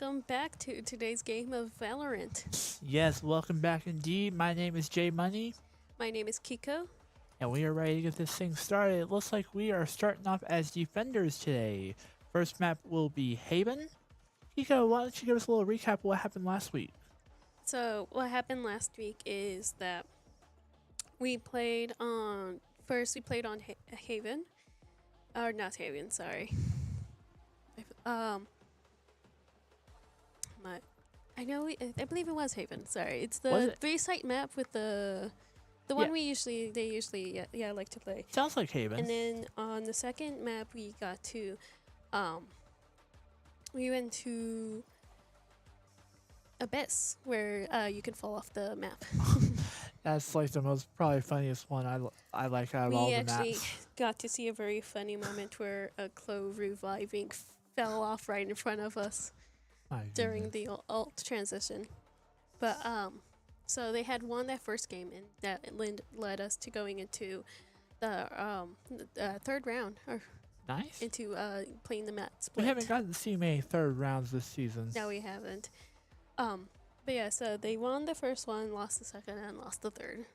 welcome back to today's game of Valorant. Yes, welcome back indeed. My name is Jay Money, My name is Kiko. and we are ready to get this thing started. It looks like we are starting off as defenders today. First map will be Haven. Kiko, why don't you give us a little recap of what happened last week? So, what happened last week is that we played on. First, we played on Haven. Or not Haven, sorry. My, I know, I believe it was Haven, sorry. It's Was the it? three site map with the Yeah. one they usually, like to play. Sounds like Haven. And then on the second map, we got to, we went to Abyss, where you can fall off the map. That's like the most probably funniest one I like out of all We the actually maps. got to see a very funny moment where a clove reviving fell off right in front of us My during goodness. the alt transition. But so they had won that first game, and that led us to going into the third round, or Nice. into playing the map We split. haven't gotten to see many third rounds this season. No, we haven't. But yeah, so they won the first one, lost the second, and lost the third.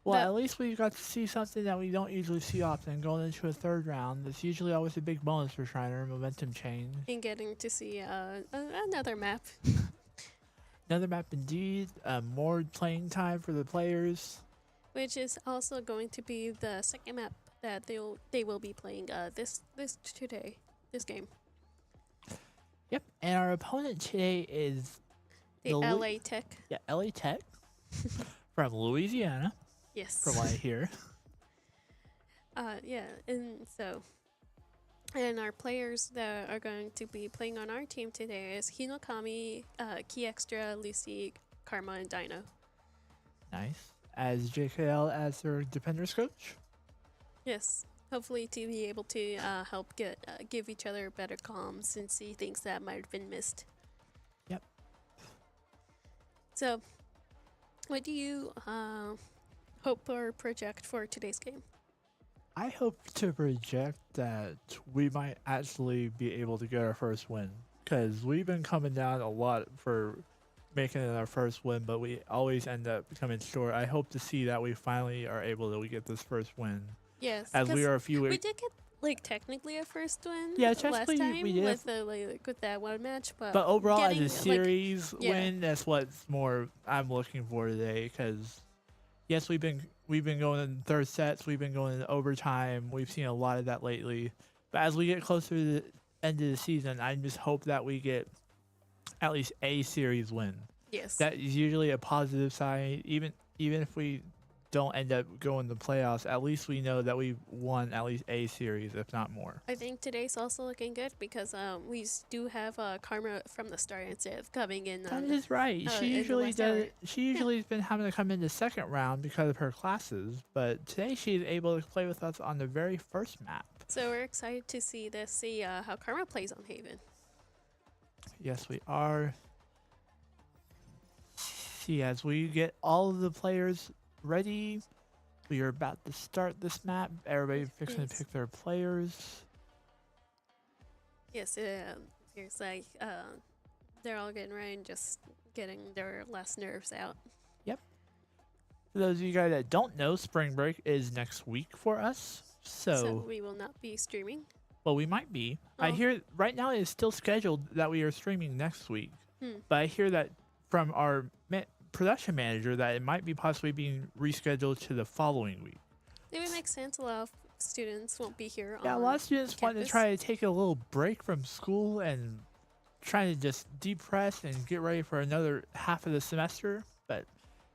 Well, That- at least we got to see something that we don't usually see often going into a third round. It's usually always a big bonus for Schreiner, momentum change. And getting to see another map. Another map indeed, more playing time for the players. Which is also going to be the second map that they will be playing this game. Yep, and our opponent today is The The Lu- LA Tech. LA Tech from Louisiana, Yes. from what I hear. Yeah, and our players that are going to be playing on our team today is Hinokami, Key Extra, Lucy, Karma, and Dino. Nice. As JKL as their defenders coach. Yes. Hopefully to be able to help give each other better comms and see things that might have been missed. Yep. So, what do you hope or project for today's game? I hope to project that we might actually be able to get our first win. Because we've been coming down a lot for making it our first win, but we always end up coming short. I hope to see that we finally are able to get this first win. Yes, As we 'cause are a few we did get technically a first win. Yeah, last technically time we did. with that one match, but But overall, as getting, a series yeah. win, that's what's more I'm looking for today. Because yes, we've been going in third sets, we've been going in overtime. We've seen a lot of that lately. But as we get closer to the end of the season, I just hope that we get at least a series win. yes, That is usually a positive sign. Even if we don't end up going to playoffs, at least we know that we won at least a series, if not more. I think today's also looking good because we do have Karma from the start instead of coming in. That is right. in She the usually last does. hour. She usually has been having to come in the second round because of her classes, but today she's able to play with us on the very first map. So we're excited to see how Karma plays on Haven. Yes, we are. See, as we get all of the players ready, we are about to start this map. Everybody fixing to Yes. pick their players. Yes, it's like they're all getting ready and just getting their last nerves out. For those of you guys that don't know, spring break is next week for us. So we will not be streaming. Well, we might be. I Oh. hear right now it is still scheduled that we are streaming next week. Hmm. But I hear that from our production manager that it might be possibly being rescheduled to the following week. It would make sense. A lot of students won't be here. Yeah, a on lot of students want to campus. try to take a little break from school and trying to just depress and get ready for another half of the semester. But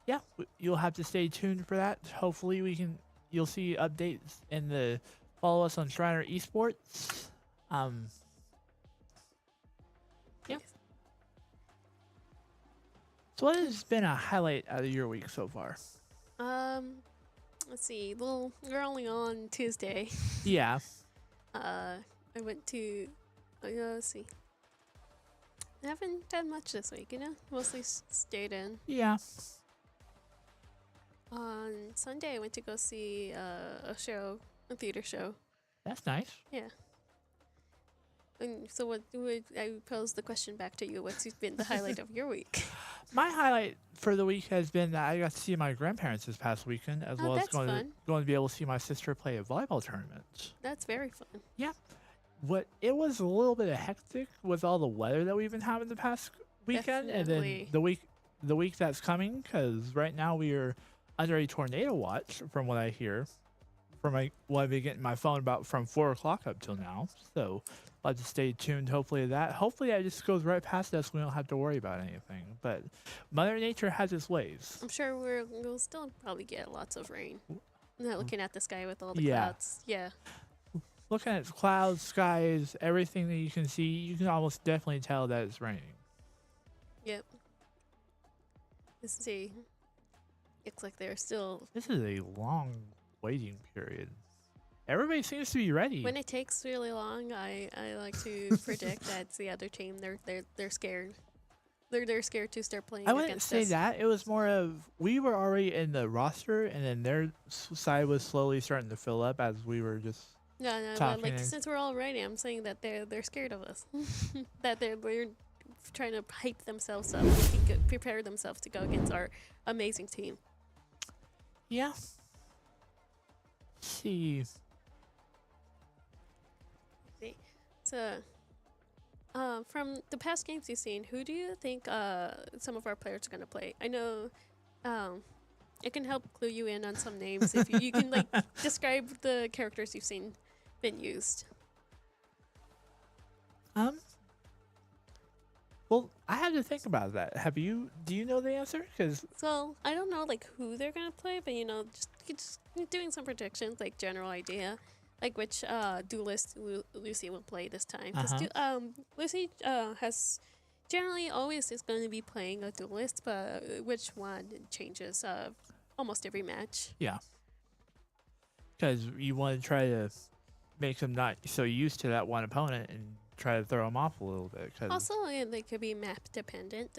yeah, you'll have to stay tuned for that. Hopefully you'll see updates in the follow us on Schreiner Esports. Yep. So what has been a highlight out of your week so far? Let's see. Well, we're only on Tuesday. Yeah. I went to. Let's see. I haven't done much this week. Mostly stayed in. Yeah. On Sunday, I went to go see a theater show. That's nice. Yeah. And so what would I pose the question back to you? What's been the highlight of your week? My highlight for the week has been that I got to see my grandparents this past weekend, as Oh, well as that's fun. going to be able to see my sister play a volleyball tournament. That's very fun. Yeah, what it was a little bit of hectic with all the weather that we've been having the past weekend, and then Definitely. the week that's coming, because right now we are under a tornado watch, from what I hear, from what I've been getting my phone about from 4 o'clock up till now. So I'll have to stay tuned. Hopefully that just goes right past us. We don't have to worry about anything. But Mother Nature has its ways. I'm sure we'll still probably get lots of rain. Not looking at the sky with all the Yeah. clouds. Yeah. Looking at clouds, skies, everything that you can see, you can almost definitely tell that it's raining. Yep. Let's see. Looks like they're still. This is a long waiting period. Everybody seems to be ready. When it takes really long, I like to predict that it's the other team. They're scared. They're scared to start playing. I wouldn't against say us. that. It was more of we were already in the roster, and then their side was slowly starting to fill up as we were just. No, but talking like and- since we're all ready, I'm saying that they're scared of us. That they're trying to hype themselves up, prepare themselves to go against our amazing team. Yeah. See. See, so from the past games you've seen, who do you think some of our players are gonna play? I know, it can help clue you in on some names if you can like describe the characters you've seen been used. Well, I had to think about that. Do you know the answer? Because So I don't know like who they're gonna play, but just doing some predictions, like general idea, like which duelist Lucy will play this time. Because Lucy has generally always is going to be playing a duelist, but which one changes almost every match. yeah, because you want to try to make them not so used to that one opponent and try to throw them off a little bit. Cause Also, they could be map dependent.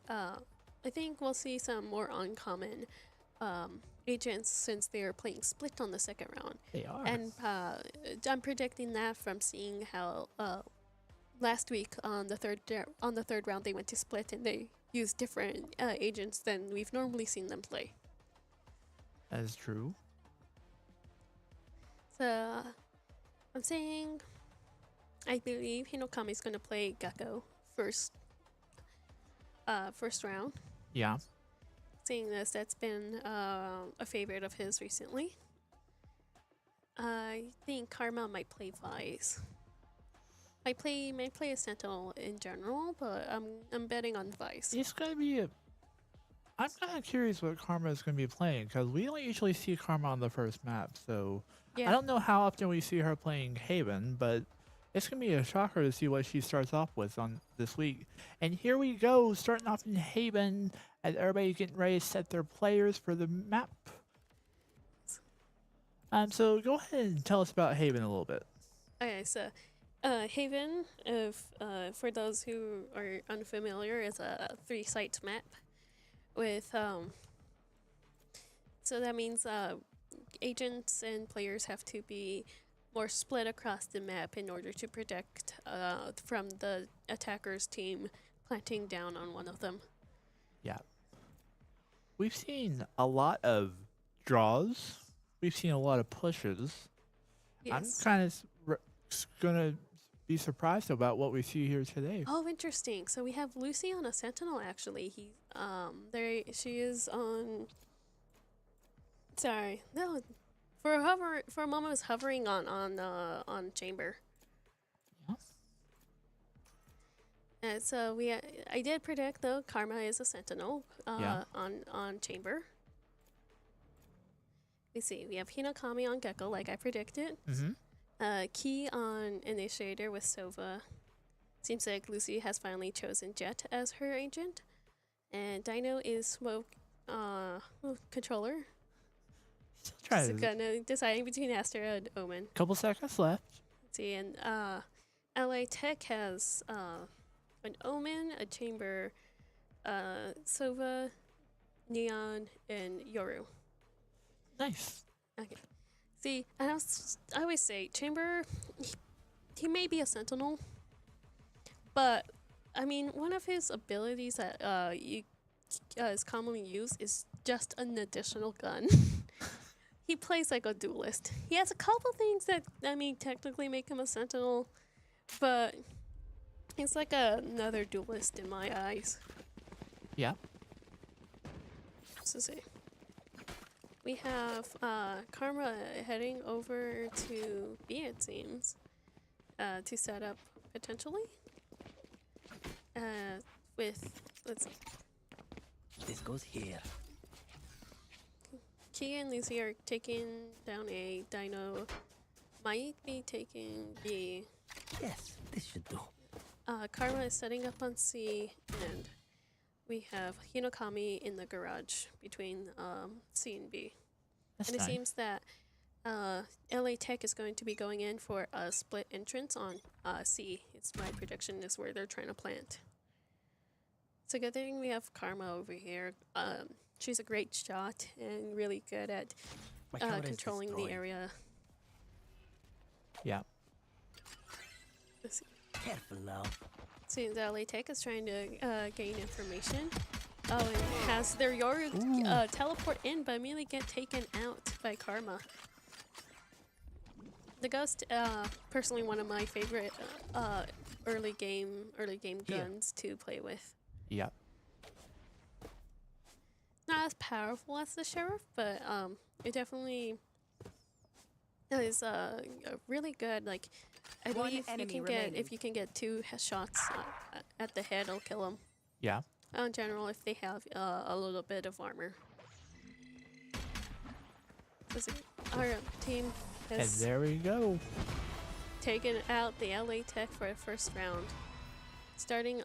I think we'll see some more uncommon agents since they are playing split on the second round. they are. And I'm predicting that from seeing how last week on the third round they went to split and they used different agents than we've normally seen them play. That is true. So I'm saying I believe Hinokami is going to play Gecko first round. Yeah. Seeing this, that's been a favorite of his recently. I think Karma might play Vice. Might play a Sentinel in general, but I'm betting on Vice. It's going to be I'm kind of curious what Karma is going to be playing, because we don't usually see Karma on the first map, so Yeah. I don't know how often we see her playing Haven, but it's going to be a shocker to see what she starts off with on this week. And here we go, starting off in Haven, as everybody's getting ready to set their players for the map. So go ahead and tell us about Haven a little bit. Okay, so Haven, for those who are unfamiliar, is a 3-site map with so that means agents and players have to be more split across the map in order to protect from the attacker's team planting down on one of them. Yeah. We've seen a lot of draws. We've seen a lot of pushes. Yes. I'm kind of gonna be surprised about what we see here today. Oh, interesting. So we have Lucy on a Sentinel. Actually, she is on. Sorry, no. For a moment, I was hovering on Chamber. Yeah. And so I did predict though Karma is a Sentinel. Yeah. On Chamber. Let's see. We have Hinokami on Gecko, like I predicted. Mm-hmm. Key on Initiator with Sova. Seems like Lucy has finally chosen Jet as her agent. And Dino is Smoke controller. Still trying She's to. deciding between Astra and Omen. Couple seconds left. Let's see, and LA Tech has an Omen, a Chamber, Sova, Neon, and Yoru. Nice. Okay. See, and I always say Chamber. he may be a sentinel, but I mean, one of his abilities that is commonly used is just an additional gun. He plays like a duelist. He has a couple things that, I mean, technically make him a sentinel, but he's like another duelist in my eyes. Yeah. So see. We have Karma heading over to B, it seems, to set up potentially. With, let's see. This goes here. Kia and Lucy are taking down A. Dino might be taking B. Yes, this should do. Karma is setting up on C, and we have Hinokami in the garage between C and B. That's and it nice. seems that LA Tech is going to be going in for a split entrance on C. It's my prediction is where they're trying to plant. It's a good thing we have Karma over here. She's a great shot and really good at controlling the area. Yeah. Let's see. Careful now. Seems LA Tech is trying to gain information. Oh, and has their Yoru teleport in, but immediately get taken out by Karma. The Ghost, personally one of my favorite early game guns to play with. Yeah. Not as powerful as the Sheriff, but it definitely is really good. Like, I believe if you can get 2 shots at the head, it'll kill him. Yeah. In general, if they have a little bit of armor. Our team And has there we go. taken out the LA Tech for the first round. Starting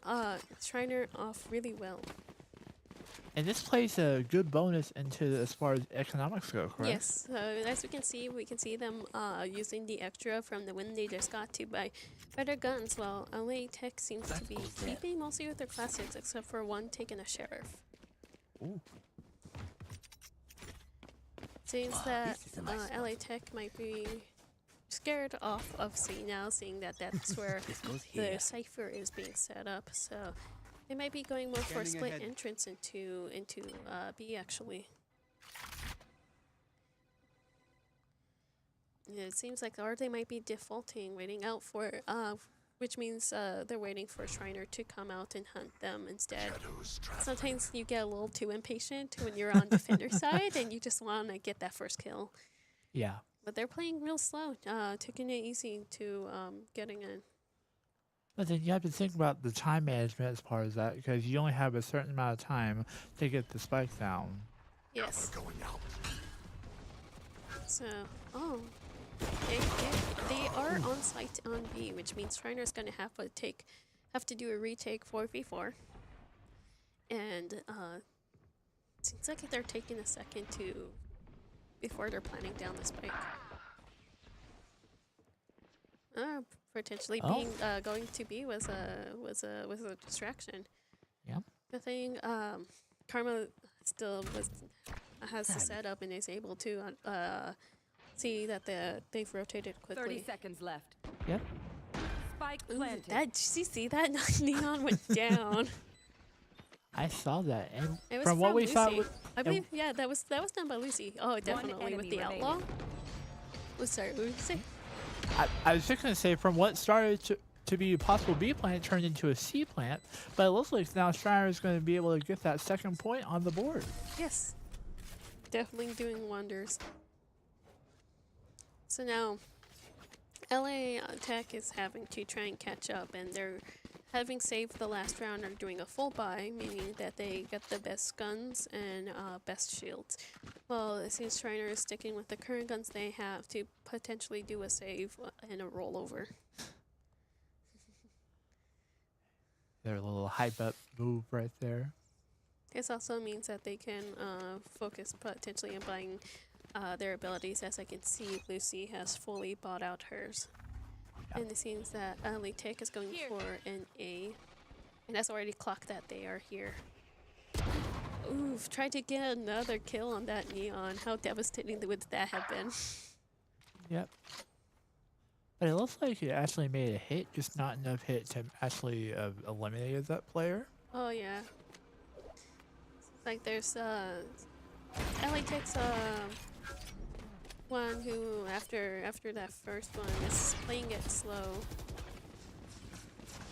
Schreiner off really well. And this plays a good bonus into as far as economics go, correct? Yes, as we can see them using the extra from the win they just got to buy better guns, while LA Tech seems to be keeping mostly with their classics, except for one taking a Sheriff. Ooh. Seems that LA Tech might be scared off of C now, seeing that that's where the cipher is being set up. So they might be going more for a split entrance into B actually. Yeah, it seems like, or they might be defaulting, waiting out for, which means they're waiting for Schreiner to come out and hunt them instead. Sometimes you get a little too impatient when you're on defender side and you just want to get that first kill. Yeah. But they're playing real slow, taking it easy to getting in. But then you have to think about the time management as part of that, because you only have a certain amount of time to get the spike down. Yes. So, they are on site on B, which means Schreiner's going to have to do a retake 4v4. And seems like they're taking a second before they're planning down the spike. Potentially going to B was a distraction. Yeah. Good thing Karma still has the setup and is able to see that they've rotated quickly. 30 seconds left. Yep. Spike Ooh, planted. did you see that? Neon went down. I saw that, and It was from what we Lucy. saw, I believe, yeah, that was done by Lucy. Oh, definitely with the outlaw. Oh, sorry, what did you say? I was just gonna say, from what started to be a possible B plant, it turned into a C plant, but it looks like now Schreiner is going to be able to get that second point on the board. Yes, definitely doing wonders. So now, LA Tech is having to try and catch up, and they're having saved the last round, are doing a full buy, meaning that they get the best guns and best shields. Well, it seems Schreiner is sticking with the current guns they have to potentially do a save and a rollover. Their little hype up move right there. This also means that they can focus potentially on buying their abilities. As I can see, Lucy has fully bought out hers. And it seems that LA Tech is going for an A, and has already clocked that they are here. Oof, tried to get another kill on that Neon. How devastating would that have been? Yep. But it looks like it actually made a hit, just not enough hit to actually have eliminated that player. Oh yeah. Like there's LA takes one who after that first one is playing it slow.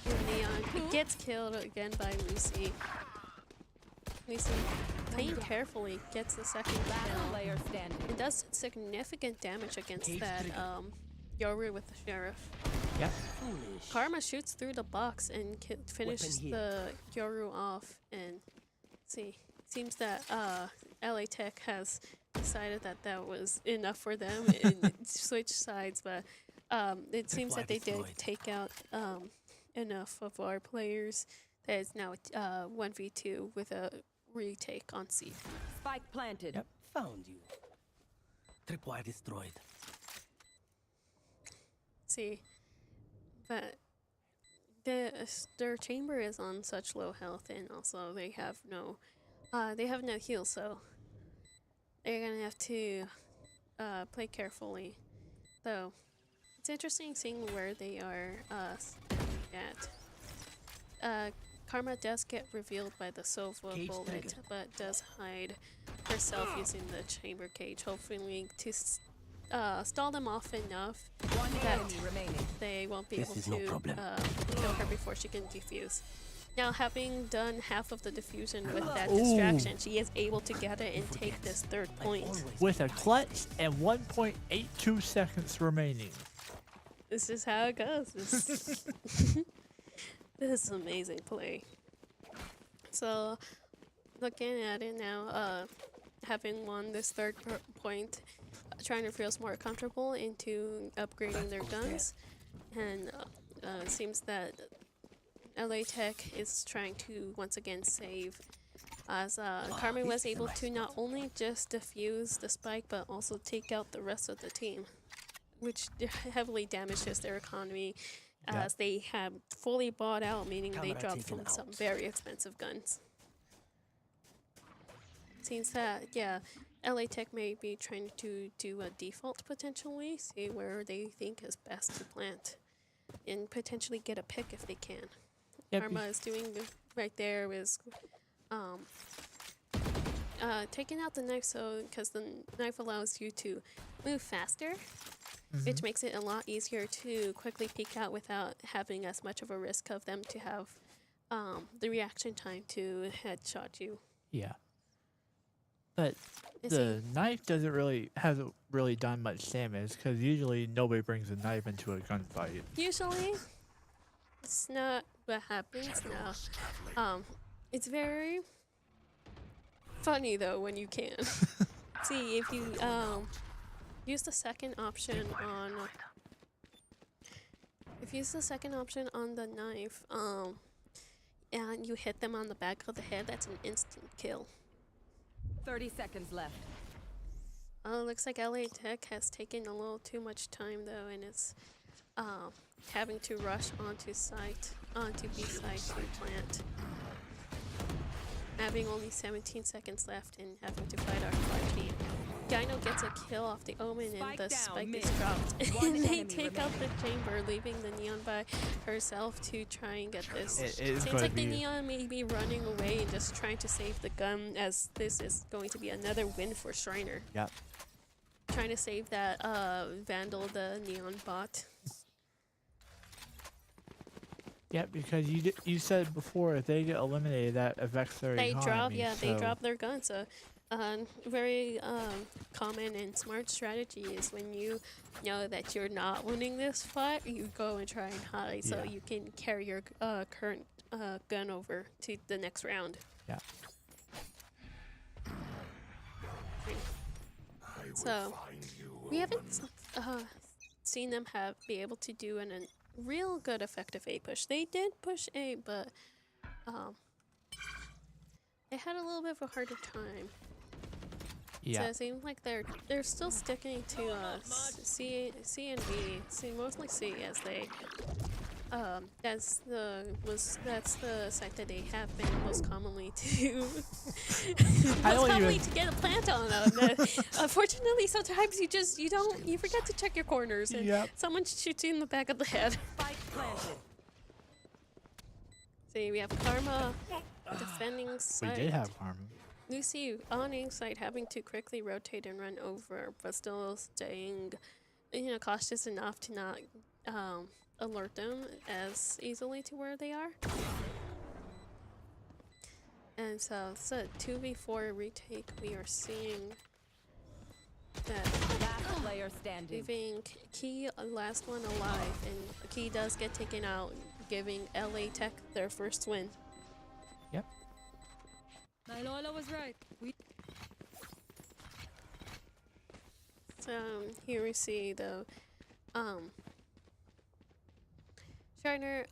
And Neon gets killed again by Lucy. Lucy playing carefully gets the second Last kill. player standing. It does significant damage against that Yoru with the sheriff. Yep. Foolish. Karma shoots through the box and finishes here. the Yoru off. And see, seems that LA Tech has decided that that was enough for them and switch sides. But it seems that they did take out enough of our players that it's now 1v2 with a retake on C. Spike planted. Yep. Found you. Tripwire destroyed. See, but their chamber is on such low health, and also they have no heal, so they're gonna have to play carefully. So it's interesting seeing where they are at. Karma does get revealed by the Sova Cage bullet, trigger. but does hide herself using the chamber cage, hopefully to stall them off enough One that enemy remaining. they won't be This able is no to problem. kill her before she can defuse. Now, having done half of the diffusion with that Ooh. distraction, she is able to get it and take this third point. With a clutch and 1.82 seconds remaining. This is how it goes. This is amazing play. So, looking at it now, having won this third point, Schreiner feels more comfortable into upgrading their guns, and it seems that LA Tech is trying to once again save, as Carmen was able to not only just defuse the spike but also take out the rest of the team, which heavily damages their economy, as they have fully bought out, meaning they Camera dropped taken from some out. very expensive guns. Seems that, yeah, LA Tech may be trying to do a default potentially, see where they think is best to plant, and potentially get a pick if they can. Yep. Karma is doing right there is taking out the knife, so because the knife allows you to move faster, which makes it a lot easier to quickly peek out without having as much of a risk of them to have the reaction time to headshot you. Yeah. But Is the knife hasn't really done much damage because usually nobody brings a knife into a gunfight. Usually, it's not what happens now. It's very funny though when you can. See, if you use the second option on, the knife, and you hit them on the back of the head, that's an instant kill. 30 seconds left. Looks like LA Tech has taken a little too much time though, and it's having to rush onto B site to plant. Having only 17 seconds left and having to fight our 5 team. Dino gets a kill off the Omen and Spike the down, spike mid. is dropped. One And they enemy take out the chamber, leaving the Neon by herself to try and get this. It is Seems going like to the be Neon may be running away and just trying to save the gun, as this is going to be another win for Schreiner. Yep. Trying to save that Vandal, the Neon bot. Yeah, because you said before if they get eliminated, that affects their economy. They drop their guns. So, very common and smart strategy is when you know that you're not winning this fight, you go and try and hide so Yeah. you can carry your current gun over to the next round. Yeah. So we haven't seen them be able to do a real good effective A push. They did push A, but they had a little bit of a harder time. So Yeah. it seems like they're still sticking to C and B, mostly C, as they that's the site that they have been most commonly to I don't commonly even. to get a plant on. Unfortunately, sometimes you forget to check your corners and Yep. someone shoots you in the back of the head. Spike planted. See, we have Karma defending We site. did have Karma. Lucy on A site having to quickly rotate and run over, but still staying, cautious enough to not alert them as easily to where they are. And so it's a 2v4 retake. We are seeing that Last player standing. leaving Key last one alive, and Key does get taken out, giving LA Tech their first win. Yep. Lola was right. So here we see the Schreiner,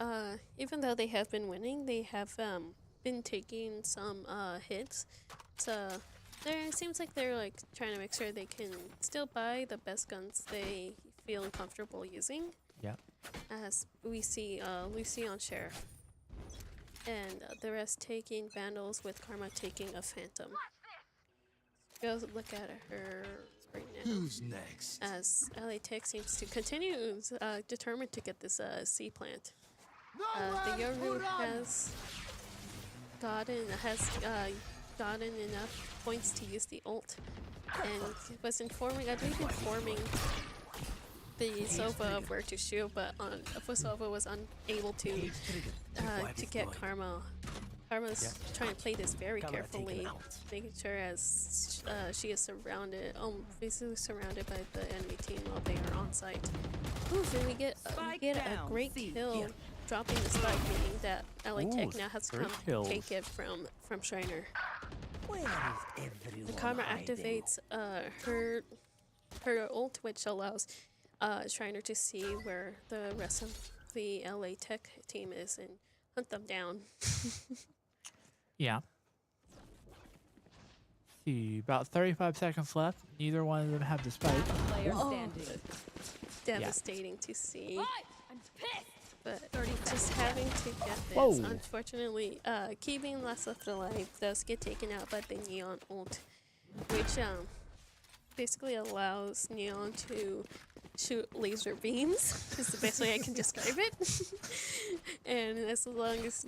even though they have been winning, they have been taking some hits. So it seems like they're like trying to make sure they can still buy the best guns they feel comfortable using. Yeah. As we see Lucy on Sheriff. And the rest taking Vandals, with Karma taking a Phantom. Go look at her right now. Who's next? As LA Tech seems to continue determined to get this C plant. The Yoru has gotten enough points to use the ult, and was informing the Sova of where to shoot, but Sova was unable to get Karma. Karma's trying to play this very carefully, making sure as she is surrounded, basically surrounded by the enemy team while they are on site. Oof, and we get a great kill, dropping the spike, meaning that LA Tech now has to come take it from Schreiner. Where is everyone? The Karma hiding? activates her ult, which allows Schreiner to see where the rest of the LA Tech team is and hunt them down. Yeah. See, about 35 seconds left. Neither one of them have the spike. Player Oh, standing. devastating to see. I'm pissed. But just having to get this, Whoa. unfortunately, Key being last left alive does get taken out by the Neon ult, which basically allows Neon to shoot laser beams, is the best way I can describe it. And as long as,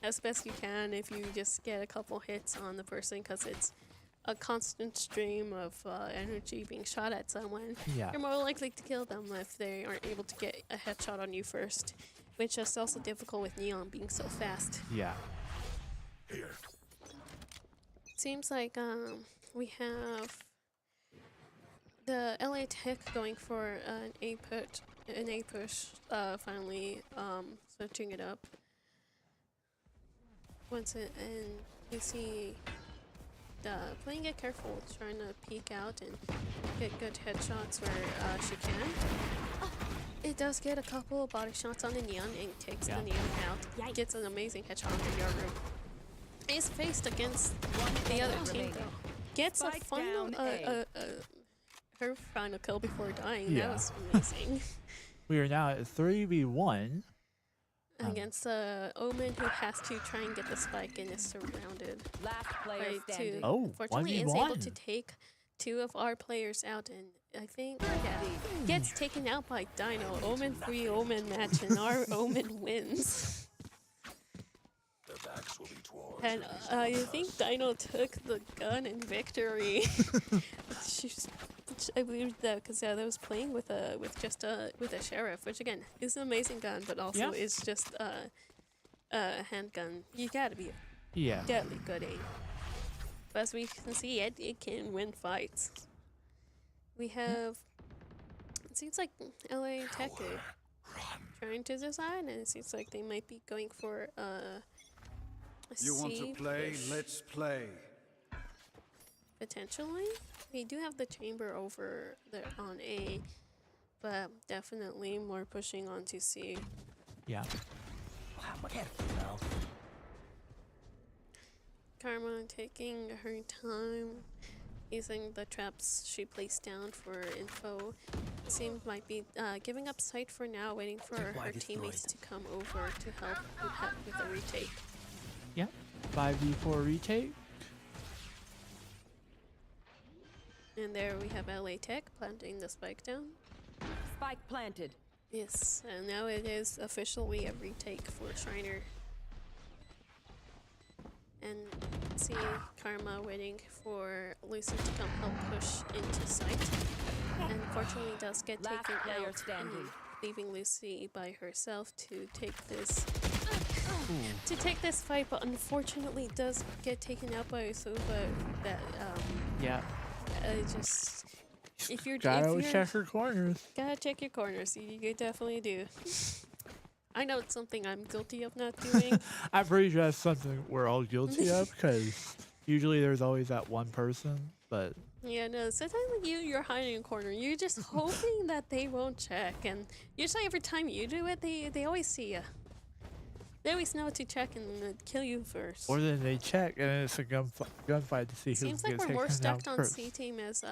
as best you can, if you just get a couple hits on the person, because it's a constant stream of energy being shot at someone, Yeah. you're more likely to kill them if they aren't able to get a headshot on you first, which is also difficult with Neon being so fast. Yeah. Seems like we have the LA Tech going for an A push, finally switching it up. And you see playing it careful, trying to peek out and get good headshots where she can. It does get a couple of body shots on the Neon and takes the Neon out. Gets an amazing headshot on the Yoru. Is faced against the other team though. Gets a final her final kill before dying. Yeah. That was amazing. We are now at 3v1. Against Omen, who has to try and get the spike and is surrounded Last player by standing. two. Oh, Unfortunately, is able to 1v1. take two of our players out, and I think gets taken out by Dino. Omen 3 Omen match, and our Omen wins. And I think Dino took the gun in victory. I believe that because that was playing with a sheriff, which again is an amazing gun, but also is just a handgun. You gotta be deadly good aim. But as we can see, it can win fights. We have. It seems like LA Tech trying to design, and it seems like they might be going for a You want to play? push. Let's play. Potentially. We do have the chamber over there on A, but definitely more pushing on to C. Yeah. Wow, careful now. Karma taking her time, using the traps she placed down for info, seems might be giving up sight for now, waiting for Why her destroyed? teammates to come over to help with the retake. Yep. 5v4 retake. And there we have LA Tech planting the spike down. Spike planted. Yes, and now it is officially a retake for Schreiner. And see Karma waiting for Lucy to come help push into sight. And unfortunately does get Last taken player out, standing. leaving Lucy by herself to take this fight, but unfortunately does get taken out by Sova. That Yeah. just if you're Gotta check her corners. gotta check your corners. You definitely do. I know it's something I'm guilty of not doing. I'm pretty sure that's something we're all guilty of because usually there's always that one person, but Yeah, no, sometimes like you're hiding in a corner. You're just hoping that they won't check. And usually every time you do it, they always see you. They always know to check and kill you first. or then they check and then it's a gunfight to see who Seems like gets we're more taken down stacked on first. C team as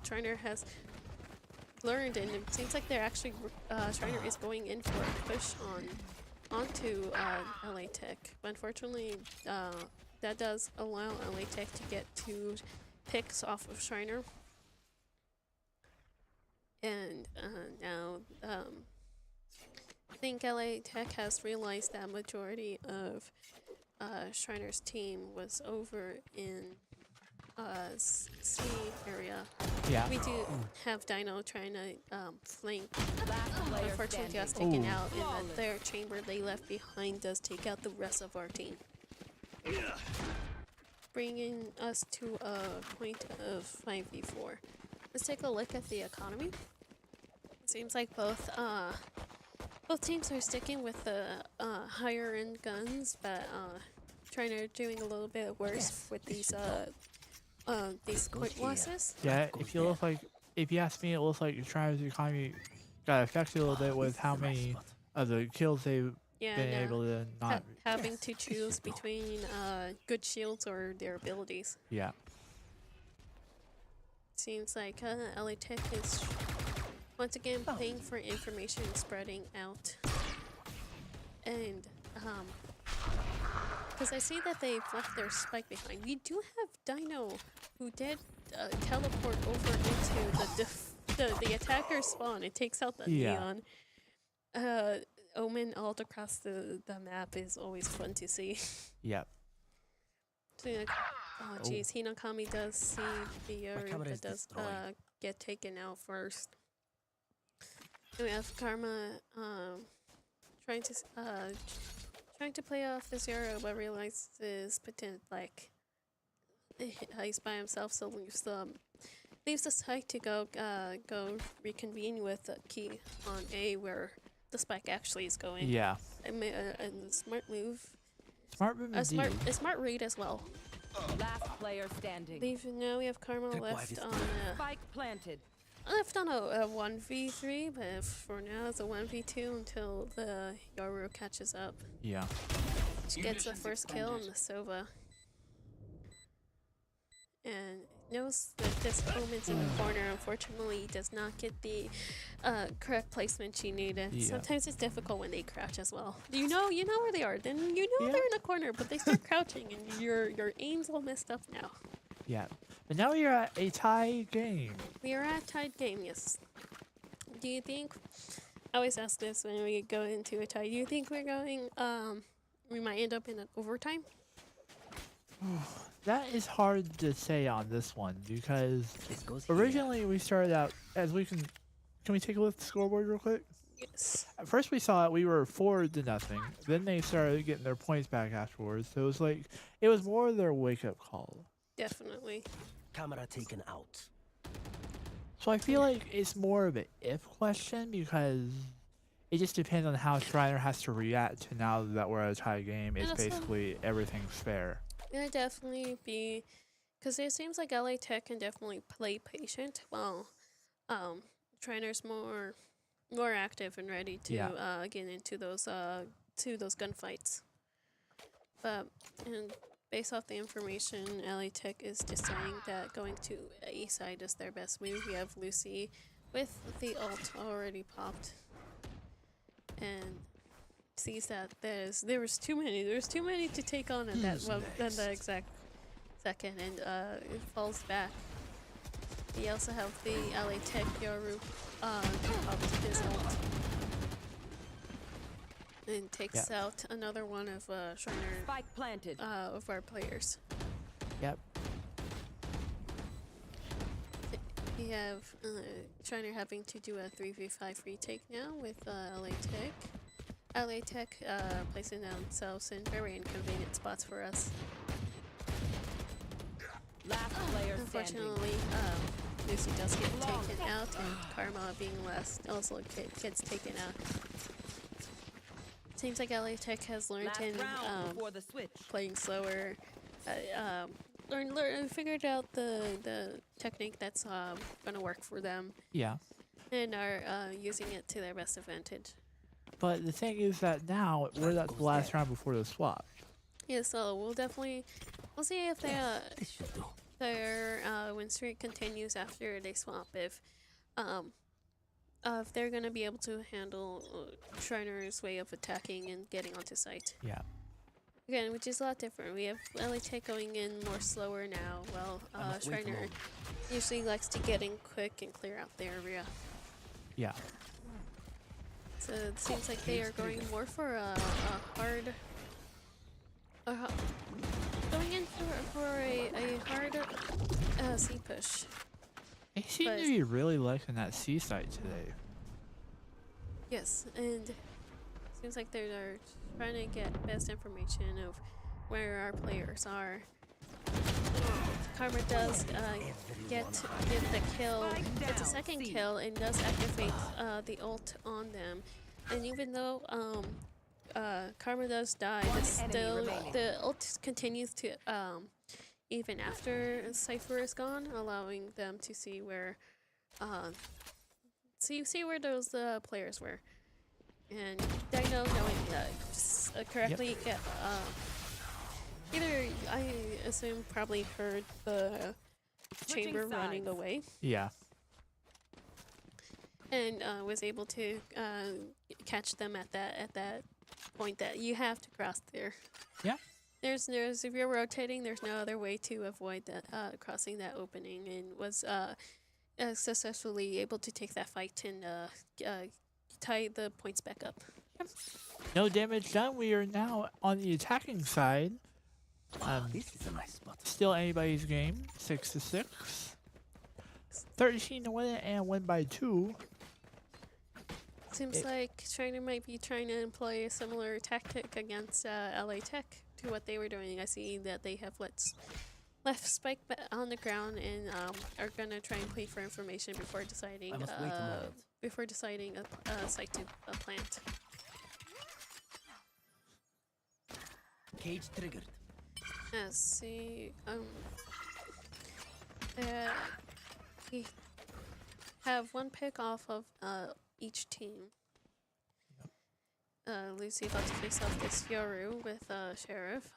Schreiner has learned, and it seems like they're actually Schreiner is going in for a push onto LA Tech. But unfortunately, that does allow LA Tech to get 2 picks off of Schreiner. And now I think LA Tech has realized that majority of Schreiner's team was over in C area. Yeah. We do have Dino trying to flank. Last player Unfortunately, standing. just taken Ooh. out, and their chamber they left behind does take out the rest of our team. Bringing us to a point of 5v4. Let's take a look at the economy. It seems like both teams are sticking with the higher end guns, but trying to doing a little bit worse with these point losses. Yeah, if you ask me, it looks like Schreiner's economy got affected a little bit with how many of the kills they've Yeah, been no. able to not. Having to choose between good shields or their abilities. Yeah. Seems like LA Tech is once again playing for information and spreading out. And because I see that they've left their spike behind. We do have Dino who did teleport over into the attacker spawn. It takes out the Yeah. neon. Omen all across the map is always fun to see. Yep. So, oh jeez, Hinokami does see the area camera that is does destroyed. get taken out first. And we have Karma trying to play off this Euro, but realizes he's by himself, so leaves the site to go reconvene with Key on A, where the spike actually is going. Yeah. And a smart move. Smart move A indeed. smart read as well. Last player standing. Now we have Karma Take left wife on Spike planted. a 1v3, but for now it's a 1v2 until the Yoru catches up. Yeah. She gets the first kill on the Sova. And knows that this Omen's in the corner. Unfortunately, he does not get the correct placement she needed. Yeah. Sometimes it's difficult when they crouch as well. You know where they are. Then you know Yeah. they're in the corner, but they start crouching, and your aim's all messed up now. Yeah. But now you're at a tie game. We are at tied game, yes. Do you think? I always ask this when we go into a tie. Do you think we're going? We might end up in an overtime. That is hard to say on this one because This goes here. originally we started out as we can we take a look at the scoreboard real quick? Yes. At first we saw it, we were 4-0. Then they started getting their points back afterwards. So it was more their wake up call. Definitely. Camera taken out. So I feel like it's more of an if question because it just depends on how Schreiner has to react to now that we're at a tie game. It's And also- basically everything's fair. It'll definitely be, because it seems like LA Tech can definitely play patient, while Trainer's more active and ready to get into those gunfights. But and based off the information, LA Tech is deciding that going to A side is their best move. We have Lucy with the ult already popped, and sees that there was too many. There's too many to take on at that at the exact second, and it falls back. We also have the LA Tech Yoru popped his ult. And takes out another one of Schreiner Spike planted. of our players. Yep. We have Schreiner having to do a 3v5 retake now with LA Tech. LA Tech placing themselves in very inconvenient spots for us. Last player standing. Unfortunately, Lucy does get taken out, and Karma being last also gets taken out. Seems like LA Tech has learned Last in round before the switch. playing slower, figured out the technique that's gonna work for them, Yeah. and are using it to their best advantage. But the thing is that now we're at the last round before the swap. Yeah, so we'll see if This should do. their win streak continues after they swap. If they're gonna be able to handle Schreiner's way of attacking and getting onto site. Yeah. Again, which is a lot different. We have LA Tech going in more slower now, while Schreiner usually likes to get in quick and clear out the area. Yeah. So it seems like they are going more for a hard... going in for a hard C push. They seem to be really liking that C site today. Yes, and seems like they're trying to get best information of where our players are. Karma does get the kill, gets a second kill, and does activate the ult on them. And even though Karma does die, the ult continues to even after Cypher is gone, allowing them to see where see where those players were. And Dino knowing correctly get either I assume probably heard the chamber running away, Yeah. and was able to catch them at that point that you have to cross there. Yeah. There's if you're rotating, there's no other way to avoid that crossing that opening, and was successfully able to take that fight and tie the points back up. No damage done. We are now on the attacking side. This is a nice spot. Still anybody's game. 6-6. 13 to win it and win by 2. Seems like Schreiner might be trying to employ a similar tactic against LA Tech to what they were doing. I see that they have left Spike on the ground and are gonna try and plead for information before deciding I must wait a moment. a site to plant. Cage triggered. Let's see. We have one pick off of each team. Lucy about to face off this Yoru with Sheriff.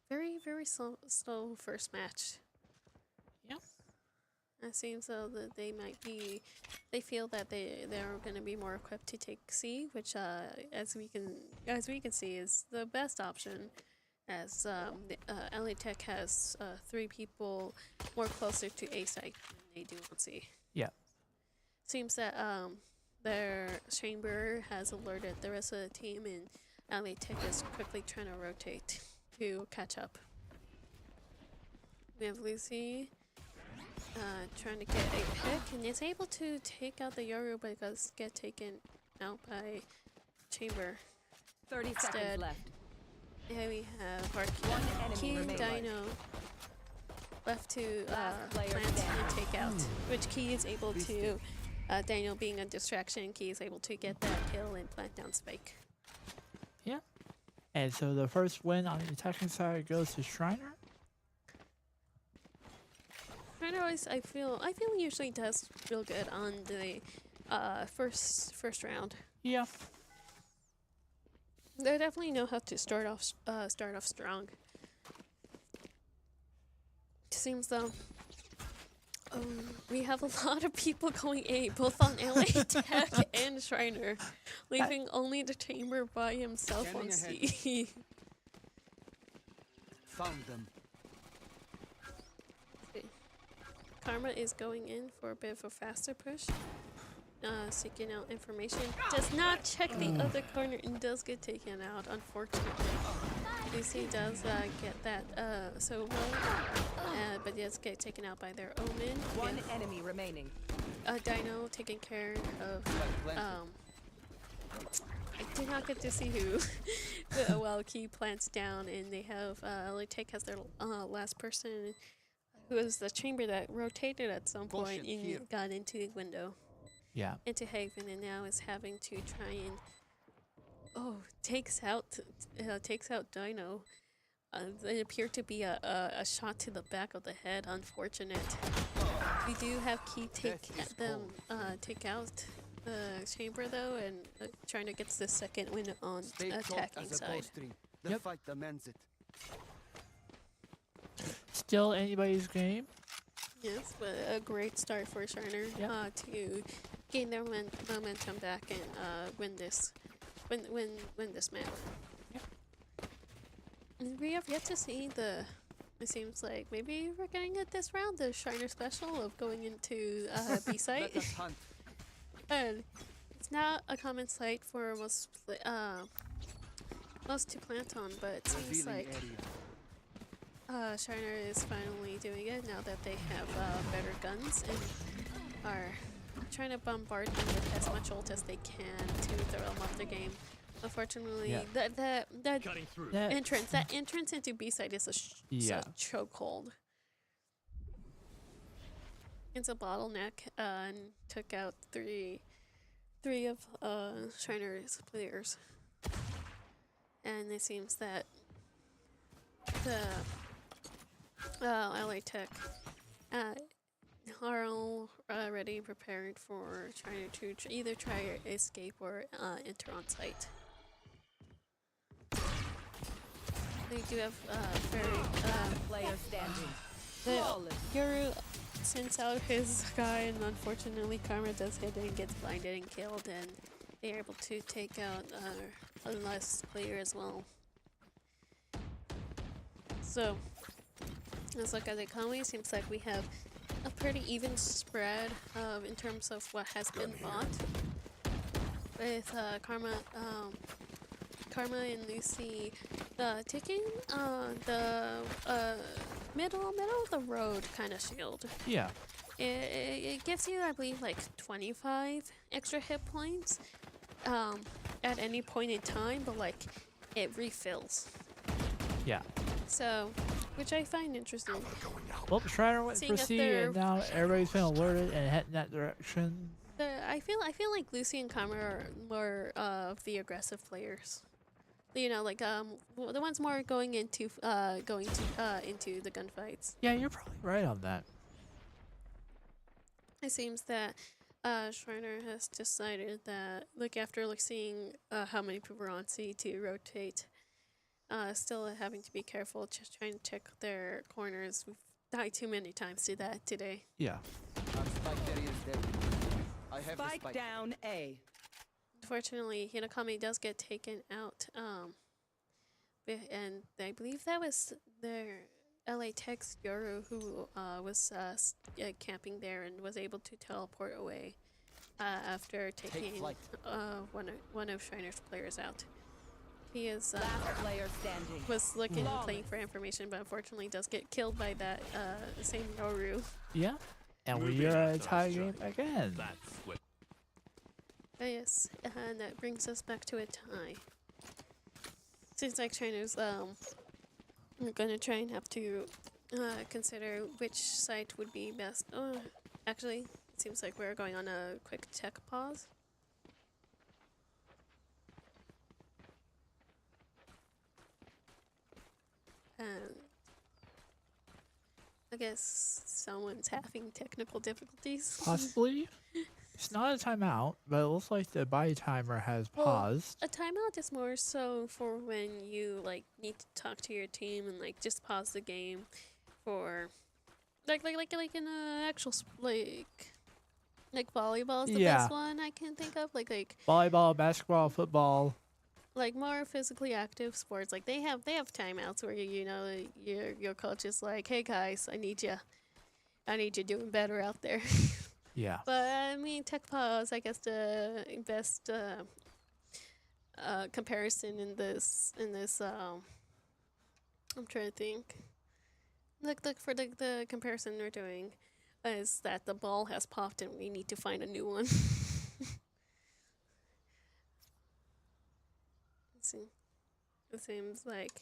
Very slow first match. Yeah. It seems though that they feel that they're going to be more equipped to take C, which as we can see is the best option, as LA Tech has 3 people more closer to A site than they do on C. Yeah. Seems that their chamber has alerted the rest of the team, and LA Tech is quickly trying to rotate to catch up. We have Lucy trying to get a pick, and is able to take out the Yoru, but does get taken out by chamber. 30 Instead, seconds left. Here we have our One enemy Key and remaining. Dino left to Last player plant and standing. take out, which Key is able to, Daniel being a distraction, Key is able to get that kill and plant down Spike. Yeah. And so the first win on the attacking side goes to Schreiner. Schreiner always, I feel usually does real good on the first round. Yeah. They definitely know how to start off strong. Seems though We have a lot of people going A, both on LA Tech and Schreiner, leaving only the Chamber by himself on Scanning C. Found them. Karma is going in for a bit of a faster push. Seeking out information. Does not check the other corner and does get taken out, unfortunately. Lucy does get that solo, but does get taken out by their Omen. One enemy remaining. Dino taking care of. I did not get to see who. While Key plants down, and they have LA Tech as their last person, who was the Chamber that rotated at some point and got into the window. Yeah. Into Haven, and now is having to try and takes out Dino. It appeared to be a shot to the back of the head. Unfortunate. We do have Key take out the Chamber though, and trying to get the second win on attacking side. The fight demands it. Still anybody's game. Yes, but a great start for Schreiner to gain their momentum back and win this map. Yep. And we have yet to see the. It seems like maybe we're getting it this round, the Schreiner special of going into B site. Let us hunt. And it's not a common sight for most to plant on, but it seems Revealing like area. Schreiner is finally doing it now that they have better guns and are trying to bombard them with as much ult as they can to throw them off the game. Unfortunately, that entrance into B side is a chokehold. It's a bottleneck and took out three of Schreiner's players, and it seems that the LA Tech are already prepared for trying to either try to escape or enter on site. They do have very Player standing. the Guru sends out his guy, and unfortunately Karma does hit and gets blinded and killed, and they're able to take out a last player as well. So let's look at the economy. Seems like we have a pretty even spread in terms of what has been bought, with Karma and Lucy taking the middle of the road kind of shield. Yeah. It gives you, I believe, like 25 extra hit points at any point in time, but like it refills. Yeah. So, which I find interesting. Well, Schreiner went Seeing for if C, they're- and now everybody's been alerted and heading that direction. I feel like Lucy and Karma are more of the aggressive players. You know, like the ones more going into the gunfights. Yeah, you're probably right on that. It seems that Schreiner has decided that, like, after seeing how many people are on C to rotate, still having to be careful, just trying to check their corners. We've died too many times to that today. Yeah. Spike carrier is dead. I have the Spike spike. down A. Unfortunately, Hinokami does get taken out, and I believe that was their LA Tech's Yoru who was camping there and was able to teleport away after taking one of Schreiner's players out. He is Last player standing. was looking and playing for information, but unfortunately does get killed by that same Yoru. Yeah. And we are at a tie game again. Yes, and that brings us back to a tie. Seems like Schreiner's gonna try and have to consider which site would be best. Actually, it seems like we're going on a quick tech pause. And I guess someone's having technical difficulties. Possibly. It's not a timeout, but it looks like the buy timer has Well, paused. A timeout is more so for when you like need to talk to your team and like just pause the game for like in a actual like volleyball is the Yeah. best one I can think of. Like Volleyball, basketball, football. like more physically active sports. Like they have timeouts where you know your coach is like, hey guys, I need you doing better out there. Yeah. But I mean, tech pause, I guess the best comparison in this I'm trying to think. Look for the comparison we're doing is that the ball has popped and we need to find a new one. Let's see. It seems like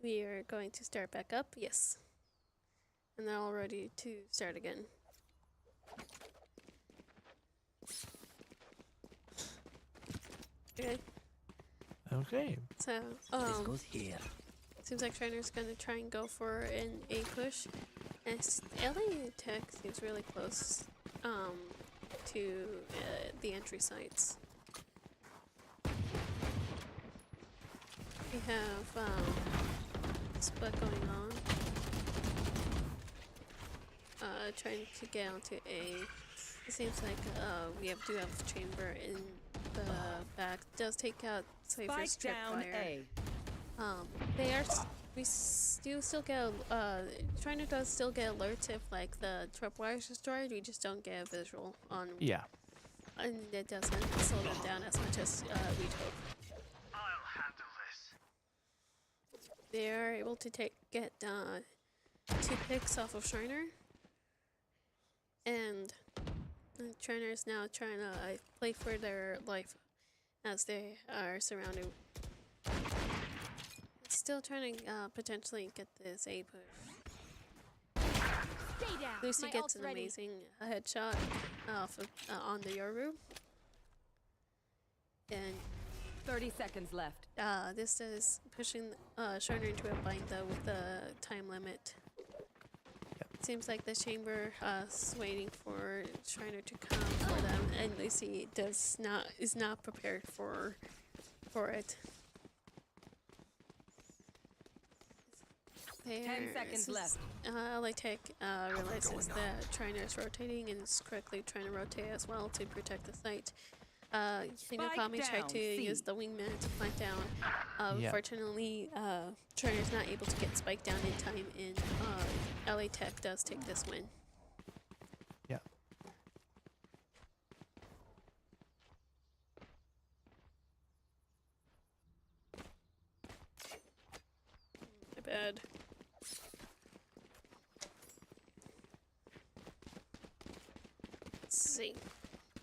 we are going to start back up. Yes. And they're all ready to start again. Okay. Okay. So, This goes here. seems like Schreiner's gonna try and go for an A push. And LA Tech seems really close to the entry sites. We have split going on. Trying to get onto A. It seems like do have chamber in the back. Does take out Cypher's Spike down tripwire. A. We do still get Schreiner does still get alerts if like the tripwire is destroyed. We just don't get a visual on. Yeah. And it doesn't slow them down as much as we'd hope. I'll handle this. They are able to get 2 picks off of Schreiner. And Schreiner is now trying to play for their life as they are surrounded. Still trying to potentially get this A push. Stay down. Lucy My gets ult's an ready. amazing headshot off of, on the Yoru. And 30 seconds left. this is pushing Schreiner into a bind though with the time limit. Seems like the chamber is waiting for Schreiner to come for them, and Lucy is not prepared for it. 10 seconds left. LA Tech realizes that Schreiner is rotating and is correctly trying to rotate as well to protect the site. Hinokami tried down, to C. use the wingman to flank down. Yeah. Fortunately, Schreiner's not able to get spiked down in time, and LA Tech does take this win. Yeah. My bad. Let's see.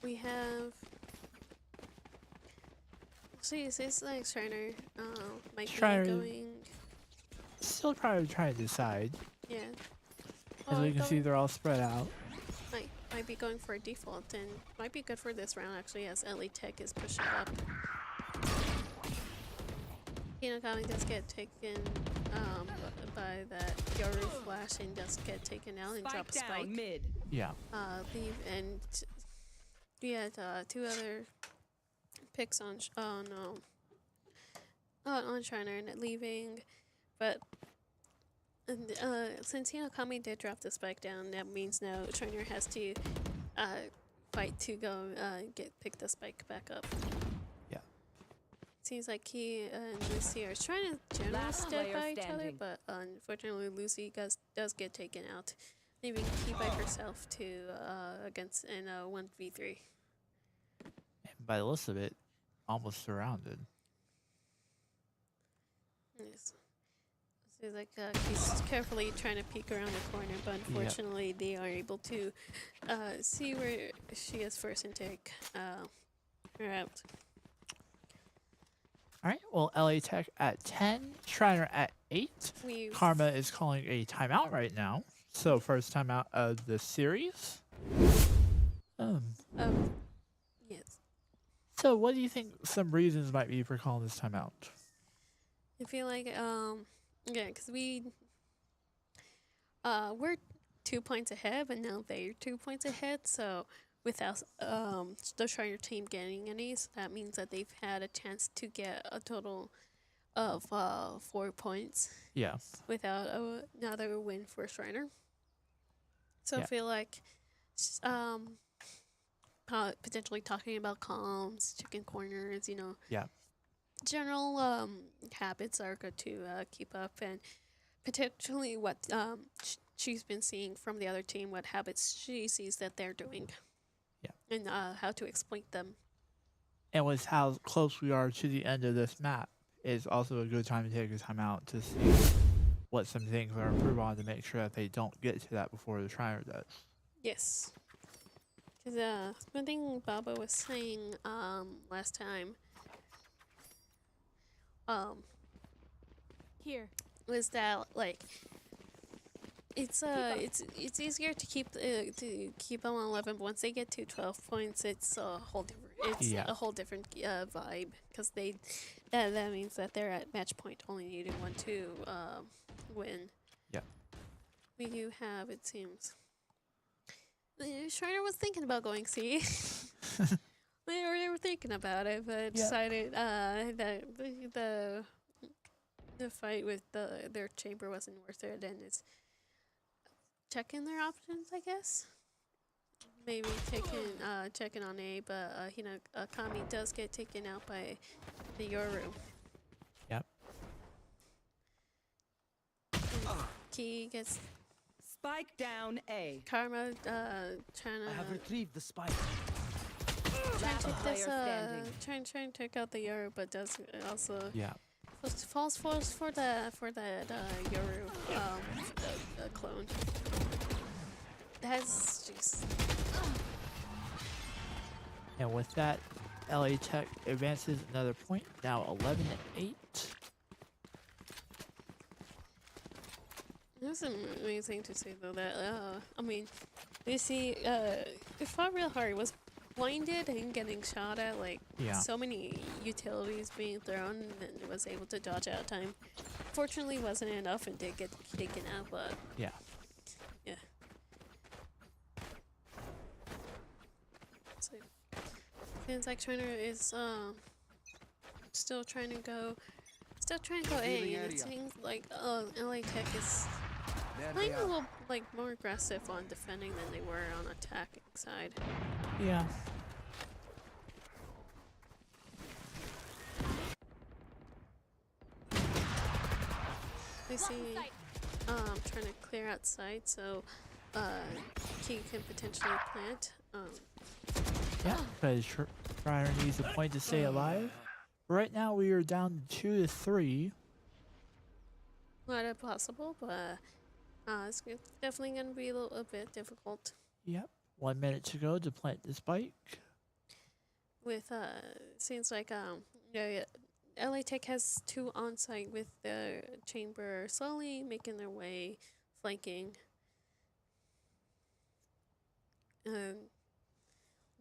We have. See, it seems like Schreiner might Schreiner- be going. Still probably trying to decide. Yeah. As we can see, they're all spread out. Might be going for a default and might be good for this round actually, as LA Tech is pushing up. Hinokami does get taken by that Yoru flash and does get taken out and drop a Spike spike. down mid. Yeah. And we had 2 other picks on Schreiner and leaving, but since Hinokami did drop the spike down, that means now Schreiner has to fight to go pick the spike back up. Yeah. Seems like he and Lucy are trying to generally Last stand player by each other, standing. but unfortunately Lucy does get taken out, leaving Key by herself to against in a 1v3. And by the looks of it, almost surrounded. Yes. Seems like he's carefully trying to peek around the corner, but unfortunately they are able to see where she is first and take her out. All right. Well, LA Tech at 10, Schreiner at 8. We've Karma is calling a timeout right now. So first timeout of the series. yes. So what do you think some reasons might be for calling this timeout? I feel like yeah, because we're 2 points ahead, but now they're 2 points ahead. So without the Schreiner team getting any, so that means that they've had a chance to get a total of 4 points Yeah. without another win for Schreiner. So I Yeah. feel like potentially talking about comms, chicken corners, Yeah. general habits are good to keep up, and potentially what she's been seeing from the other team, what habits she sees that they're doing. Yeah. And how to exploit them. And with how close we are to the end of this map, is also a good time to take a time out to see what some things are improved on to make sure that they don't get to that before the Schreiner does. Yes. Because one thing Baba was saying last time Here. was that like it's easier to keep them on 11, but once they get to 12 points, it's a whole different vibe, because that means that they're at match point, only needing one to win. Yeah. We do have, it seems. Schreiner was thinking about going C. They were thinking about it, but decided that the fight with their chamber wasn't worth it, and it's checking their options, I guess. Maybe checking on A, but Kami does get taken out by the Yoru. Yep. Key gets Spike down A. Karma trying I have to retrieved the spike. take this player trying to take out the Yoru, but does also Yeah. falls for that Yoru clone. That's just And with that, LA Tech advances another point, now 11-8. That's amazing to see, though, that I mean, you see, it fought real hard. It was blinded and getting shot at, like so many utilities being thrown, and it was able to dodge out time. Fortunately, wasn't enough and did get taken out, but Yeah. yeah. So seems like Schreiner is still trying to go A, Revealing and it area. seems like LA Tech is There playing they a are. little more aggressive on defending than they were on attacking side. Yeah. I see trying to clear out sight, so Key can potentially plant. Yeah, because Schreiner needs a point to stay alive. Right now, we are down 2-3. Not impossible, but it's definitely going to be a bit difficult. Yep. 1 minute to go to plant the spike. With seems like LA Tech has 2 on site with the chamber slowly making their way, flanking.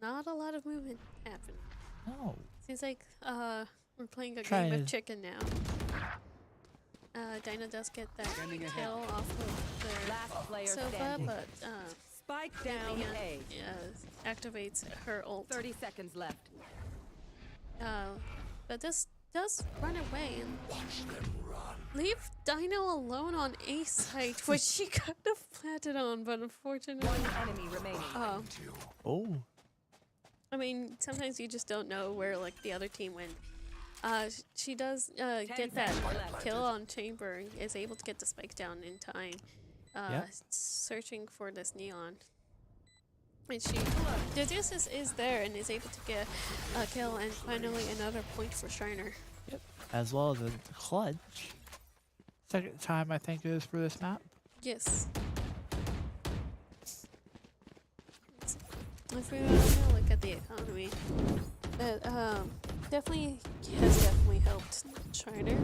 Not a lot of movement happening. No. Seems like we're playing a Trying game of to- chicken now. Dinah does get that Standing ahead. kill off of their Last player sofa, standing. but Spike down Vivian, A. activates her ult. 30 seconds left. But this does run away and leave Dino alone on A site, which she could have planted on, but unfortunately, One enemy remaining. Oh. I mean, sometimes you just don't know where like the other team went. She does get that seconds left. kill on chamber and is able to get the spike down in time. Yep. Searching for this neon. And the deuces is there and is able to get a kill, and finally another point for Schreiner. Yep. As well as a clutch. Second time, I think, it is for this map. Yes. If we look at the economy, it definitely has helped Schreiner.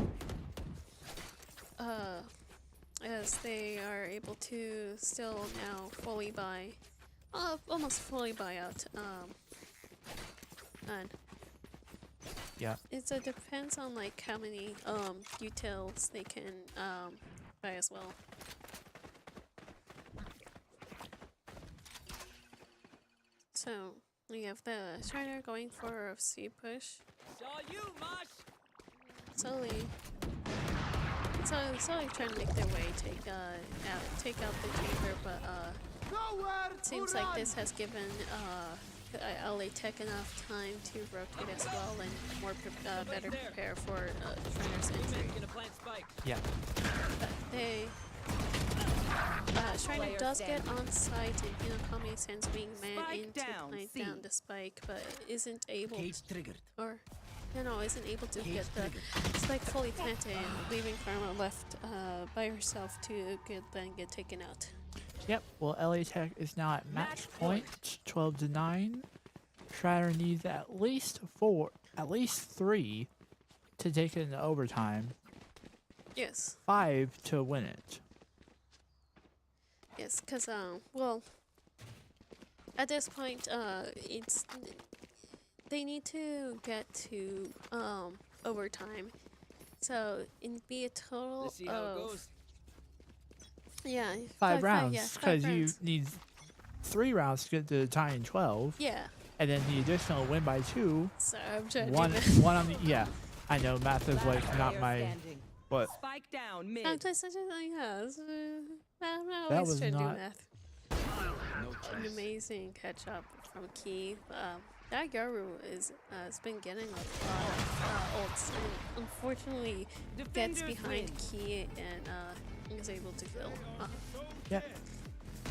As they are able to still now fully buy, almost fully buy out. And Yeah. it depends on like how many utils they can buy as well. So we have the Schreiner going for a C push. Slowly trying to make their way, take out the chamber, but it seems like this has given LA Tech enough time to rotate as well and better prepare for Schreiner's entry. Yeah. But they Schreiner does get on site and Kami sends Wingman in to plant down the spike, but isn't able or isn't able to get the spike fully planted, leaving Karma left by herself to get taken out. Yep. Well, LA Tech is now at match point, 12-9. Schreiner needs at least 3 to take it into overtime. Yes. 5 to win it. Yes, because well, at this point, they need to get to overtime, so it'd be a total of 5 rounds, because you need 3 rounds to get to the tie in 12. Yeah. And then the additional win by 2. So I'm trying one to do on the I know math is like not my but Spike down mid. I'm just I'm not That always was trying to do not- math. No An choice. amazing catch up from Key. That Yoru has been getting a lot of ults and unfortunately gets behind Key and is able to kill. yeah.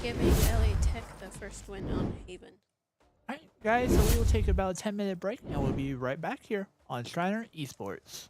Giving LA Tech the first win on Haven. Alright guys, so we will take about a 10-minute break and we'll be right back here on Schreiner Esports.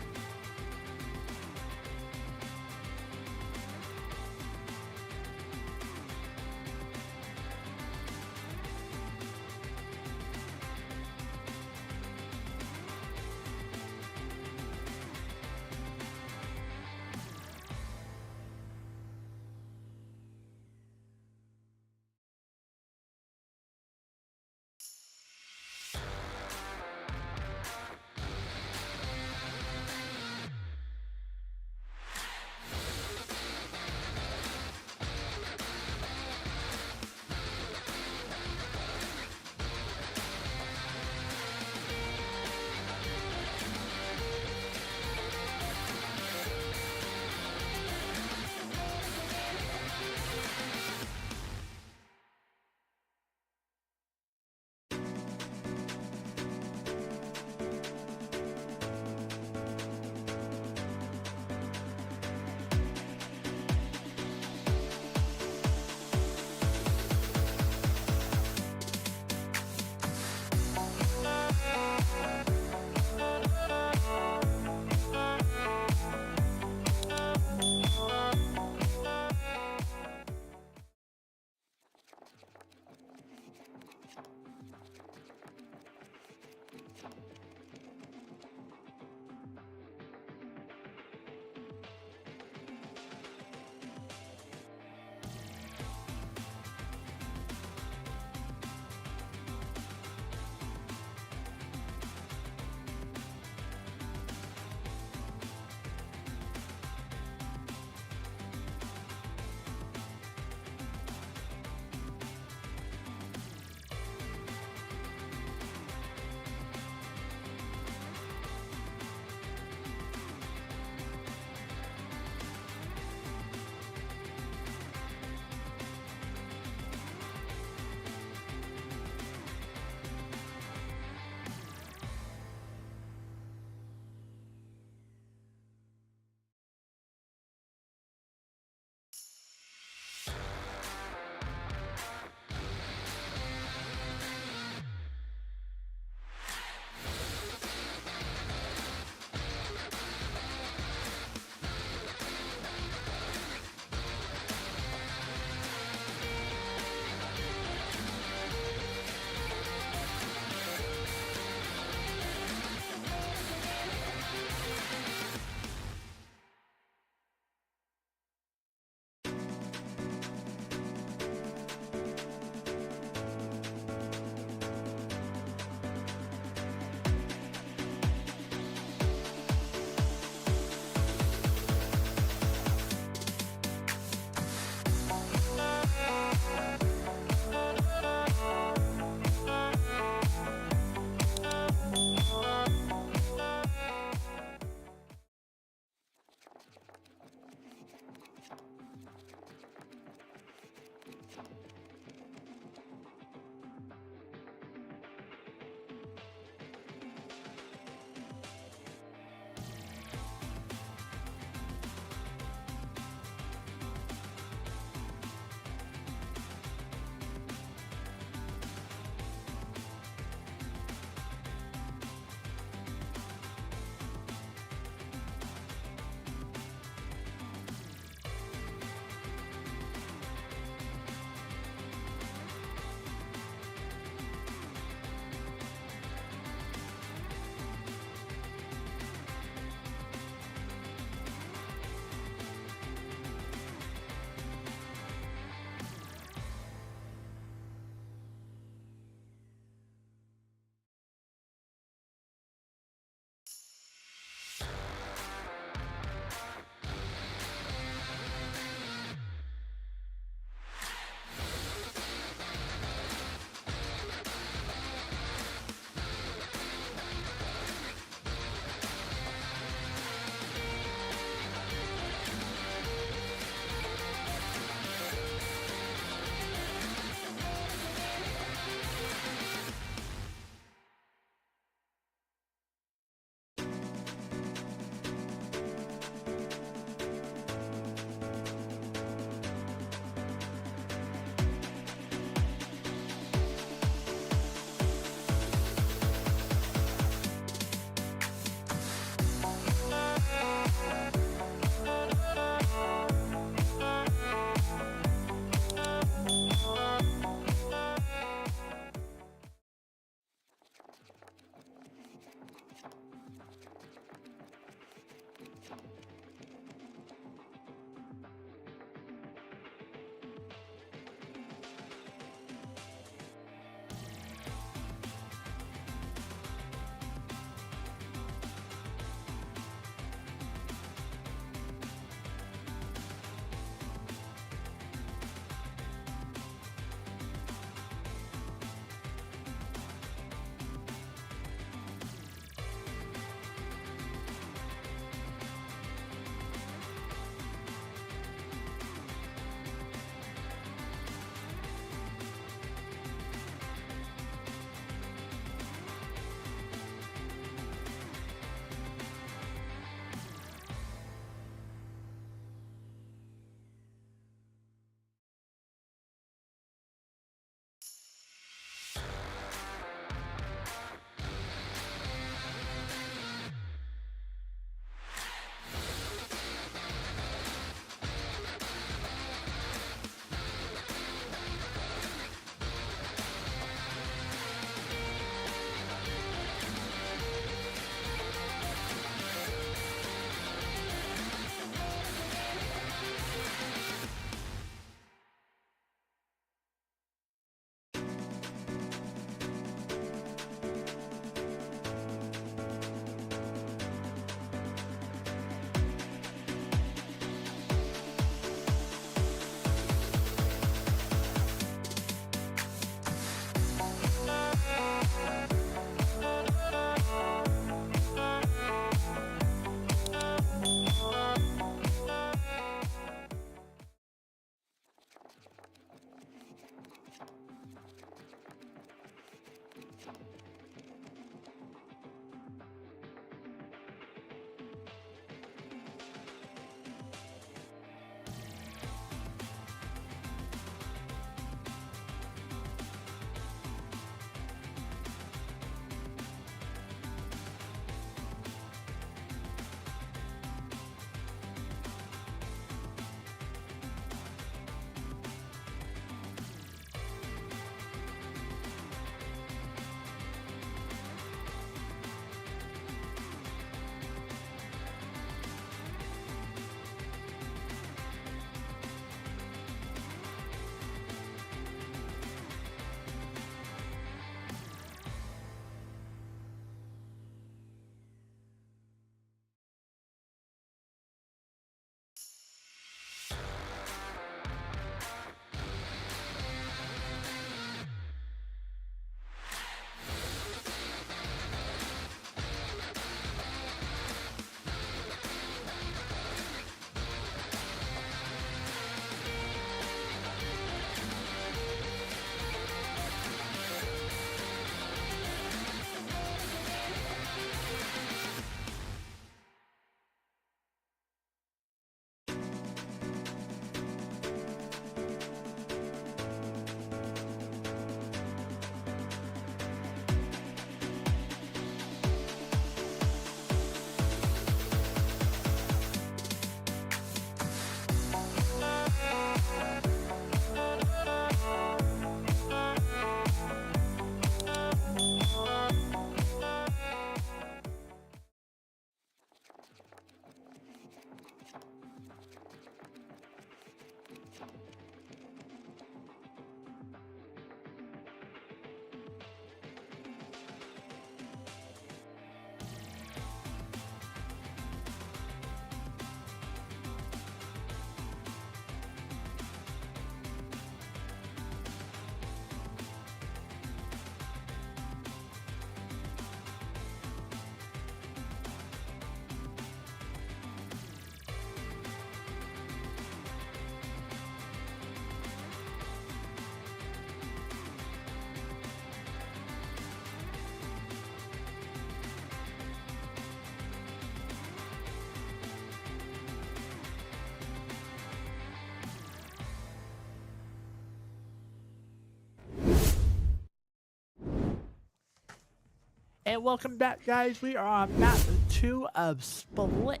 And welcome back, guys. We are on map 2 of Split.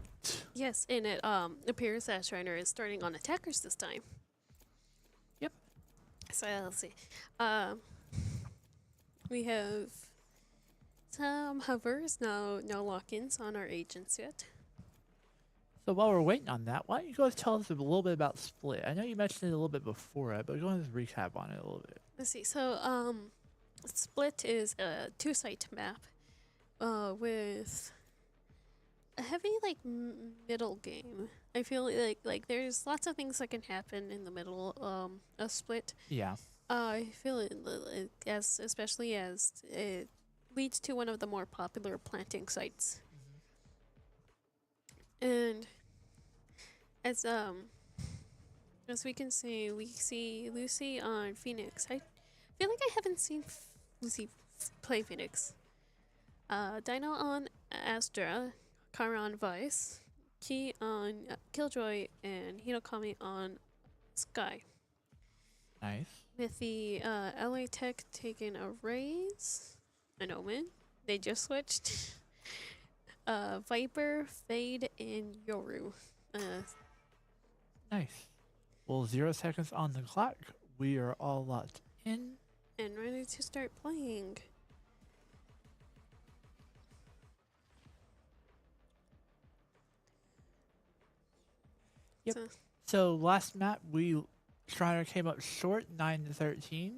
Yes, and it appears that Schreiner is starting on attackers this time. Yep. So let's see. We have some hovers, no lock-ins on our agents yet. So while we're waiting on that, why don't you guys tell us a little bit about Split? I know you mentioned it a little bit before it, but go ahead and recap on it a little bit. Let's see. So Split is a 2-site map with a heavy middle game. I feel like there's lots of things that can happen in the middle of Split. Yeah. I feel it especially as it leads to one of the more popular planting sites. And as we can see, we see Lucy on Phoenix. I feel like I haven't seen Lucy play Phoenix. Dino on Astra, Kara on Vice, Key on Killjoy, and Hinokami on Sky. Nice. With the LA Tech taking a raise, an Omen. They just switched. Viper, Fade, and Yoru. Nice. Well, 0 seconds on the clock. We are all locked in. And ready to start playing. Yep. So last map, Schreiner came up short, 9-13.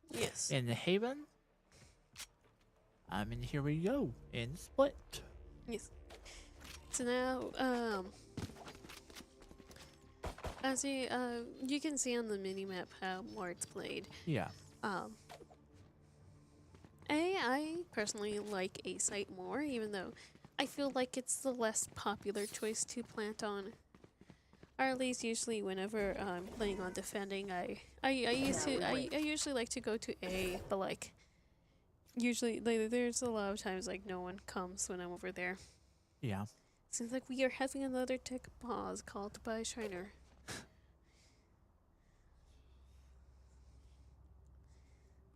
Yes. In the Haven. And here we go in Split. Yes. So now, as you can see on the mini map how more it's played. Yeah. I personally like A site more, even though I feel like it's the less popular choice to plant on. Or at least usually whenever I'm playing on defending, I usually like to go to A, but usually there's a lot of times no one comes when I'm over there. Yeah. Seems like we are having another tech pause called by Schreiner.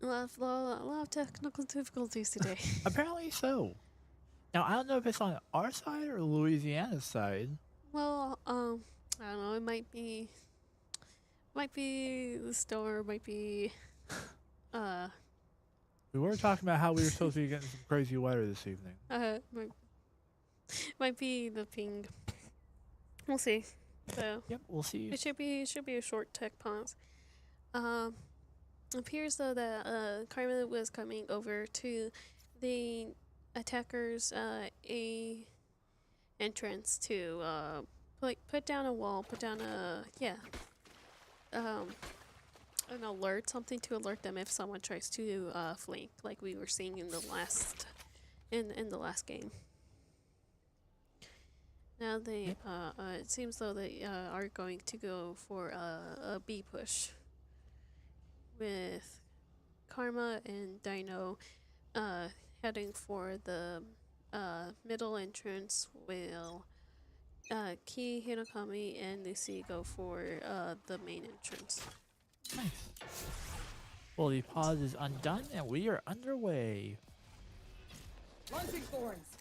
A lot of technical difficulties today. Apparently so. Now, I don't know if it's on our side or Louisiana's side. Well, I don't know. It might be the store. Might be. We were talking about how we were supposed to be getting some crazy weather this evening. Might be the ping. We'll see. So. Yep, we'll see. It should be a short tech pause. Appears though that Carmen was coming over to the attackers a entrance to put down a wall, put down an alert, something to alert them if someone tries to flank, like we were seeing in the last last game. Now they it seems though they are going to go for a B push with Karma and Dino heading for the middle entrance, while Ki, Hinokami, and Lucy go for the main entrance. Nice. Well, the pause is undone, and we are underway. Launching thorns.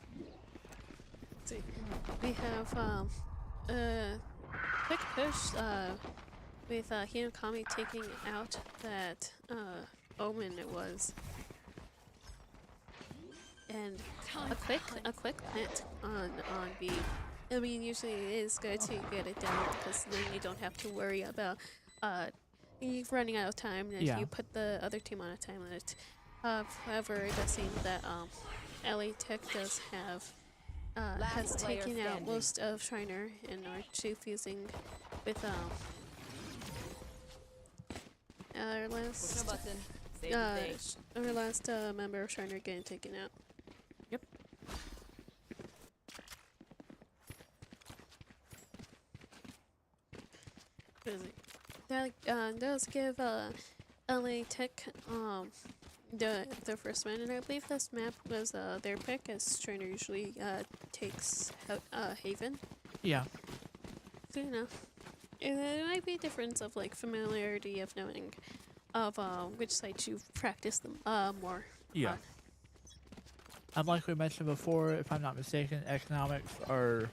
Let's see. We have a quick push with Hinokami taking out that Omen it was. And a quick plant on B. I mean, usually it is good to get it down because then you don't have to worry about you running out of time if you put the other team on a time limit. However, it does seem that LA Tech does have has taken out most of Schreiner and are fusing with our last member of Schreiner getting taken out. Yep. That does give LA Tech the first win, and I believe this map was their pick, as Schreiner usually takes Haven. Yeah. So it might be a difference of familiarity of knowing of which sites you've practiced them more. Yeah. like we mentioned before, if I'm not mistaken, economics are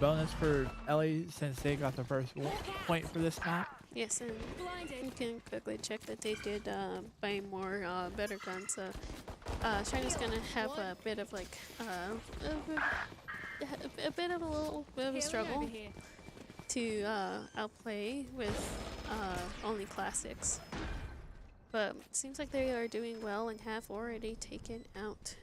bonus for LA since they got the first point for this map. Yes, and you can quickly check that they did buy more better guns. China's gonna have a bit of like a bit of a struggle to outplay with only classics. But it seems like they are doing well and have already taken out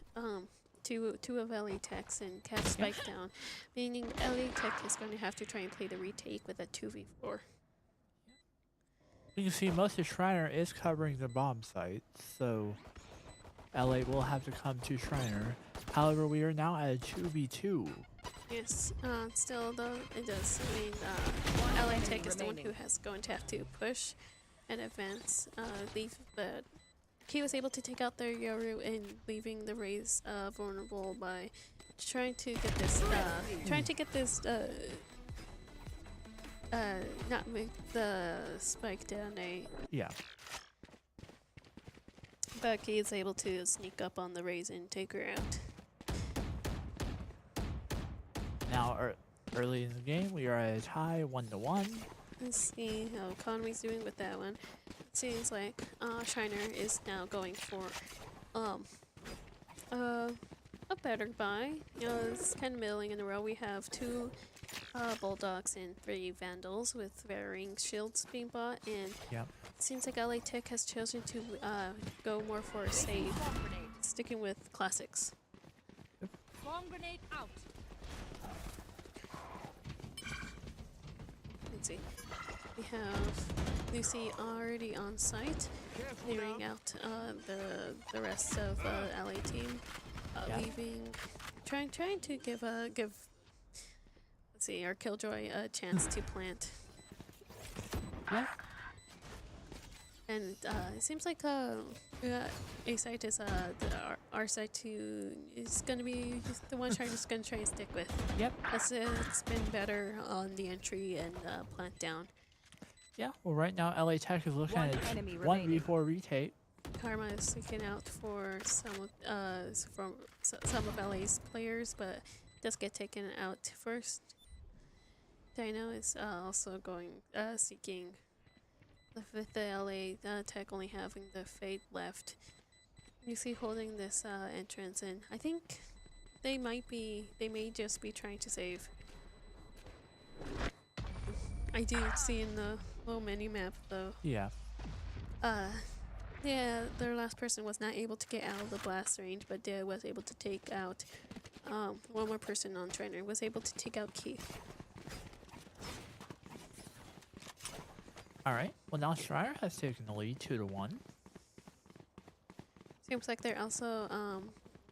two of LA Tech's and kept Spike down, meaning LA Tech is going to have to try and play the retake with a 2v4. You can see most of Schreiner is covering the bomb site, so LA will have to come to Schreiner. However, we are now at a 2v2. Yes, still though, it does. I mean, LA Tech is the one who has going to have to push and advance. But he was able to take out their Yoru and leaving the Rays vulnerable by trying to get this, not make the spike down Yeah. but he is able to sneak up on the Rays and take her out. Now, early in the game, we are at a tie, 1-1. Let's see how Conway's doing with that one. It seems like Schreiner is now going for a better buy. You know, it's 10 milling in a row. We have 2 Bulldogs and 3 Vandals with varying shields being bought, and Yep. it seems like LA Tech has chosen to go more for a save, sticking with classics. Bomb grenade out. Let's see. We have Lucy already on site, clearing out the rest of the LA team, leaving, trying to give let's see, our Killjoy a chance to plant. Yeah. And it seems like A site is our site is gonna be the one China's gonna try and stick with. Yep. It's been better on the entry and plant down. Yeah. Well, right now, LA Tech is looking One at enemy 1v4 retake. Karma is looking out for some of LA's players, but does get taken out first. Dino is also going seeking, with the LA Tech only having the Fate left. You see holding this entrance, and I think they may just be trying to save. I do see in the little mini map though. Yeah. Yeah, their last person was not able to get out of the blast range, but they was able to take out one more person on trainer, was able to take out Keith. All right. Well, now Schreiner has taken the lead, 2-1. Seems like they're also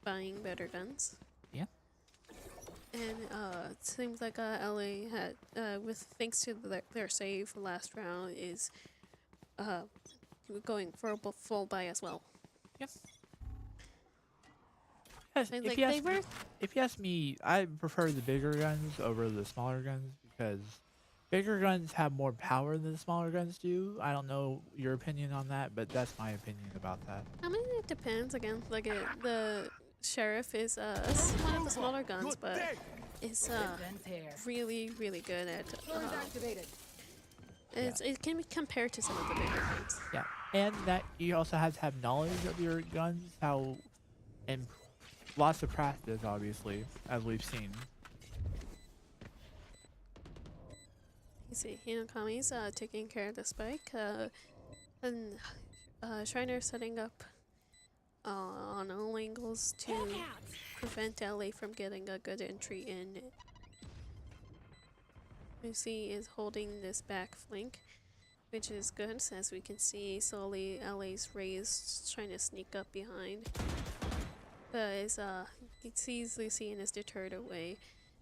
buying better guns. Yeah. And it seems like LA had, with thanks to their save last round, is going for a full buy as well. Yep. Yes, And, if, like, you they ask me, were- if you ask me, I prefer the bigger guns over the smaller guns because bigger guns have more power than the smaller guns do. I don't know your opinion on that, but that's my opinion about that. I mean, it depends. Again, like the Sheriff is one of the smaller guns, but it's really, really good at. Drones activated. It can be compared to some of the bigger guns. Yeah, and that you also have to have knowledge of your guns, and lots of practice, obviously, as we've seen. You see, Hinokami's taking care of the spike, and Schreiner setting up on all angles to prevent LA from getting a good entry in. Lucy is holding this back flank, which is good, as we can see slowly LA's Rays trying to sneak up behind. But he sees Lucy and is deterred away.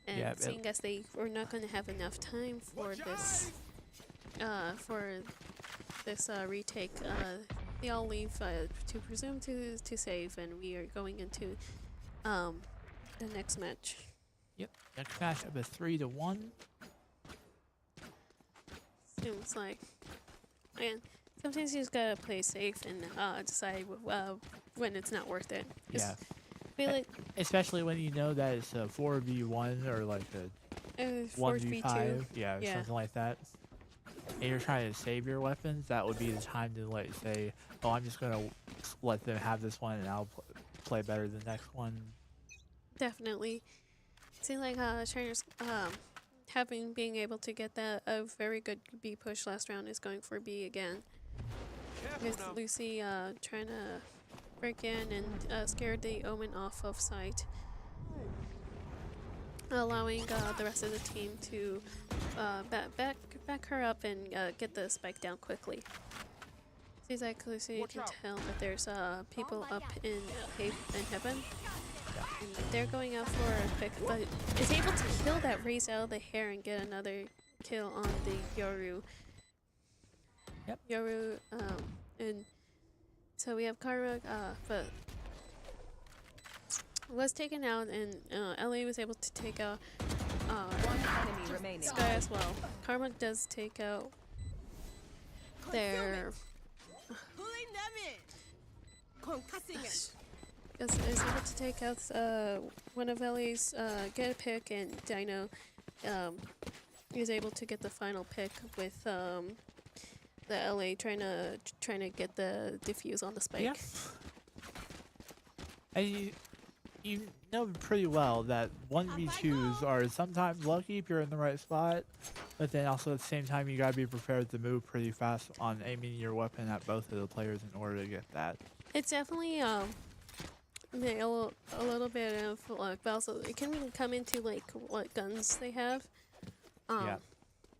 And Yeah, seeing as they were not going to have enough time for this retake, they all leave to presume to save, and we are going into the next match. Yep, next matchup is 3-1. Seems like, again, sometimes you just gotta play safe and decide when it's not worth it. Yeah. feel like Especially when you know that it's a 4v1 or like a 4v2. 1v5, yeah, Yeah. something like that. And you're trying to save your weapons, that would be the time to like say, oh, I'm just gonna let them have this one and I'll play better the next one. Definitely. Seems like Schreiner's being able to get that a very good B push last round is going for B again. With Lucy trying to break in and scare the Omen off of sight, allowing the rest of the team to back her up and get the spike down quickly. Seems like Lucy can tell that there's people up in heaven. And they're going out for a pick, but is able to kill that Raze out of the hair and get another kill on the Yoru. Yep. Yoru, and so we have Karma, but was taken out, and LA was able to take out One enemy remaining. Sky as well. Karma does take out their Pulling them in. Concussing it. is able to take out one of LA's get a pick, and Dino is able to get the final pick with the LA trying to get the defuse on the spike. Yeah. And you know pretty well that 1v2s are sometimes lucky if you're in the right spot, but then also at the same time you gotta be prepared to move pretty fast on aiming your weapon at both of the players in order to get that. It's definitely a little bit of luck, but also it can come into like what guns they have. Yeah.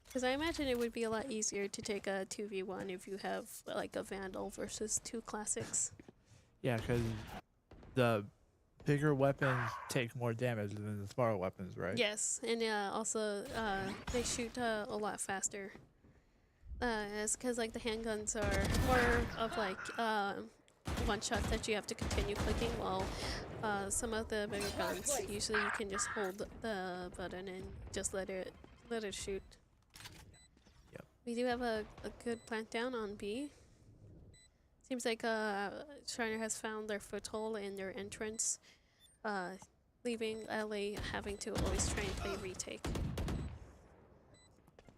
Because I imagine it would be a lot easier to take a 2v1 if you have like a Vandal versus two classics. Yeah, because the bigger weapons take more damage than the smaller weapons, right? Yes, and also they shoot a lot faster. Because like the handguns are more of like one shot that you have to continue clicking, while some of the bigger guns usually you can just hold the button and just let it shoot. Yep. We do have a good plant down on B. Seems like Schreiner has found their foothold in their entrance, leaving LA having to always try and play retake.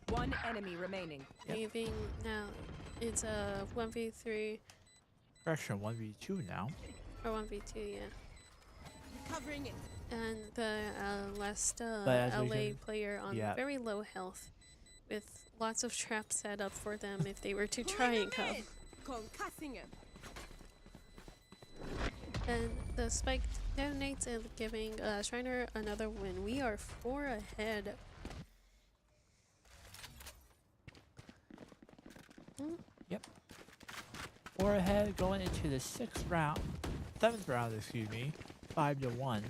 One enemy remaining. Yep. Leaving now, it's a 1v3 Correction, 1v2 now. or 1v2, yeah. Covering it. And the last as we LA can- player on yeah. very low health, with lots of traps set up for them if they were to try and come. Concussing it. And the spike detonates and giving Schreiner another win. We are 4 ahead. Yep. 4 ahead going into the 7th round, excuse me, 5-1.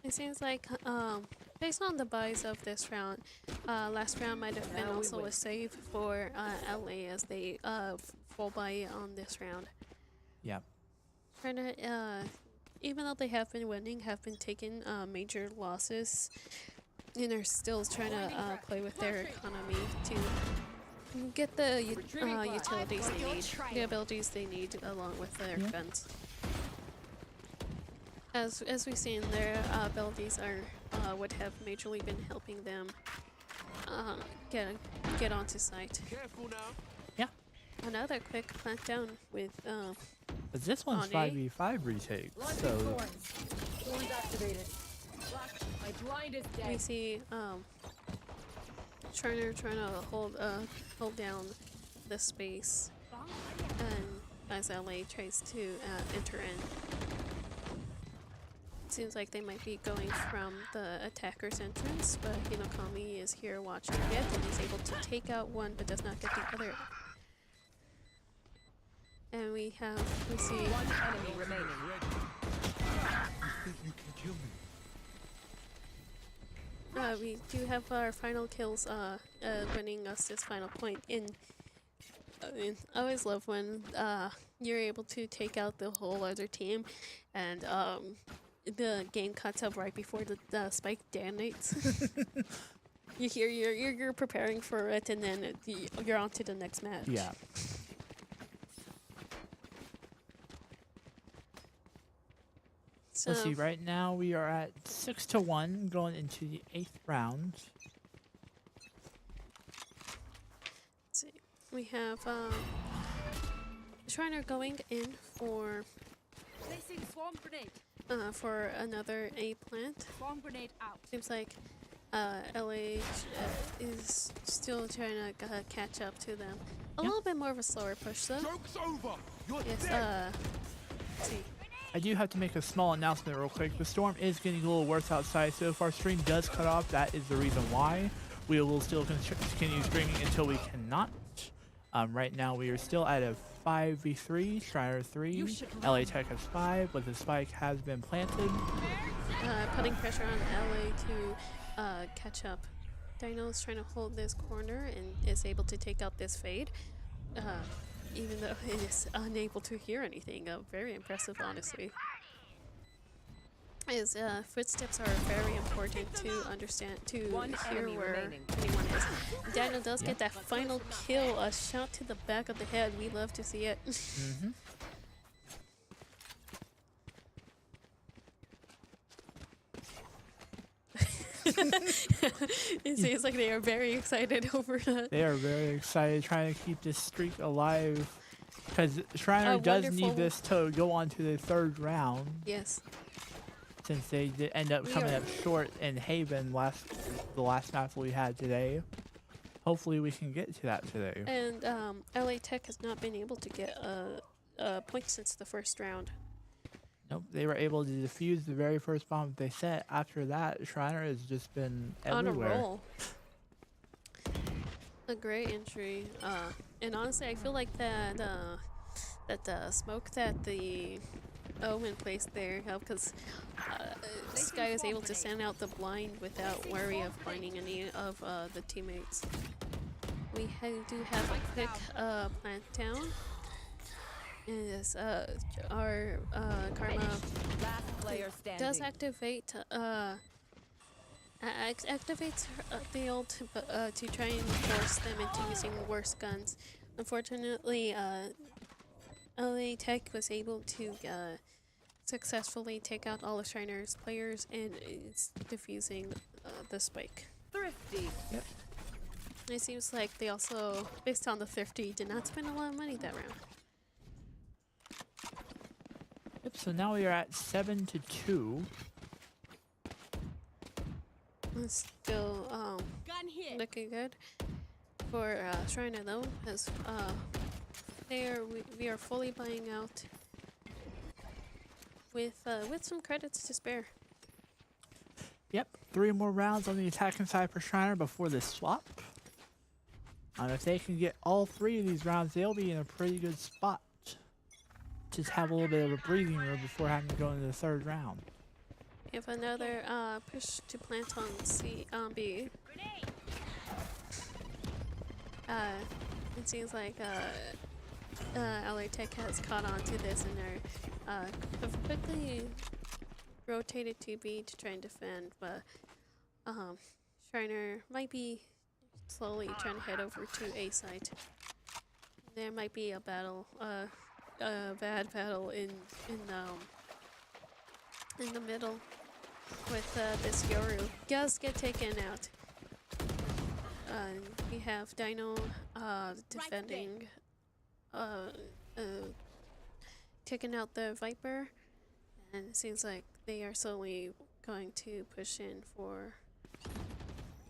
It seems like, based on the buys of this round, last round might have been also a save for LA as they full buy on this round. Yep. Trying to, even though they have been winning, have been taking major losses, and are still trying to play with their economy to get the utilities they need, the abilities they need, along with their guns. As we've seen, their abilities are would have majorly been helping them get onto site. Careful now. Yeah. Another quick plant down with But this one's On A. 5v5 retake, so Thorns activated. My blind is we dead. see Schreiner trying to hold down the space, and as LA tries to enter in. Seems like they might be going from the attacker's entrance, but Hinokami is here watching it, and he's able to take out one but does not get the other. And we see One enemy remaining. You can kill me. we do have our final kills winning us this final point. I always love when you're able to take out the whole other team, and the game cuts up right before the spike detonates. You hear you're preparing for it, and then you're on to the next match. yeah. So Let's see. Right now we are at 6-1 going into the 8th round. let's see. We have Schreiner going in Placing swarm grenade. for another A plant. Swarm grenade out. Seems like LA is still trying to catch up to them. A little bit more of a slower push though. Joke's over. You're Yes, dead. let's see. I do have to make a small announcement real quick. The storm is getting a little worse outside, so if our stream does cut off, that is the reason why. We will still continue streaming until we cannot. Right now we are still at a 5v3, Schreiner 3, LA Tech has 5, but the spike has been planted. Putting pressure on LA to catch up. Dino is trying to hold this corner and is able to take out this fade, even though it is unable to hear anything. Very impressive, honestly. His footsteps are very important to understand, to One hear enemy where remaining. anyone is. Dino does get that final kill, a shot to the back of the head. We love to see it. It seems like they are very excited over that. They are very excited, trying to keep this streak alive. Because Schreiner A does wonderful- need this to go on to the 3rd round, Yes. since they did end up We coming are- up short in Haven the last match we had today. Hopefully we can get to that today. And LA Tech has not been able to get a point since the first round. Nope, they were able to defuse the very first bomb they set. After that, Schreiner has just been everywhere. On a roll. A great entry. And honestly, I feel like that smoke that the Omen placed there helped, because this guy is able to send out the blind without worry of blinding any of the teammates. We do have a quick plant down. And yes, our Karma Last player standing. does activate activates the ult to try and force them into using worse guns. Unfortunately, LA Tech was able to successfully take out all of Schreiner's players, and it's defusing the spike. Thrifty. It seems like they also, based on the thrifty, did not spend a lot of money that round. Yep, so now we are at 7-2. It's still Gun here. looking good for Schreiner though, as we are fully buying out with some credits to spare. Yep, 3 more rounds on the attacking side for Schreiner before this swap. If they can get all 3 of these rounds, they'll be in a pretty good spot. Just have a little bit of a breathing room before having to go into the 3rd round. We have another push to plant on B. It seems like LA Tech has caught on to this and are have quickly rotated to B to try and defend, but Schreiner might be slowly trying to head over to A site. There might be a battle, a bad battle in the middle with this Yoru. Does get taken out. We have Dino defending, taking out the Viper, and it seems like they are slowly going to push in for.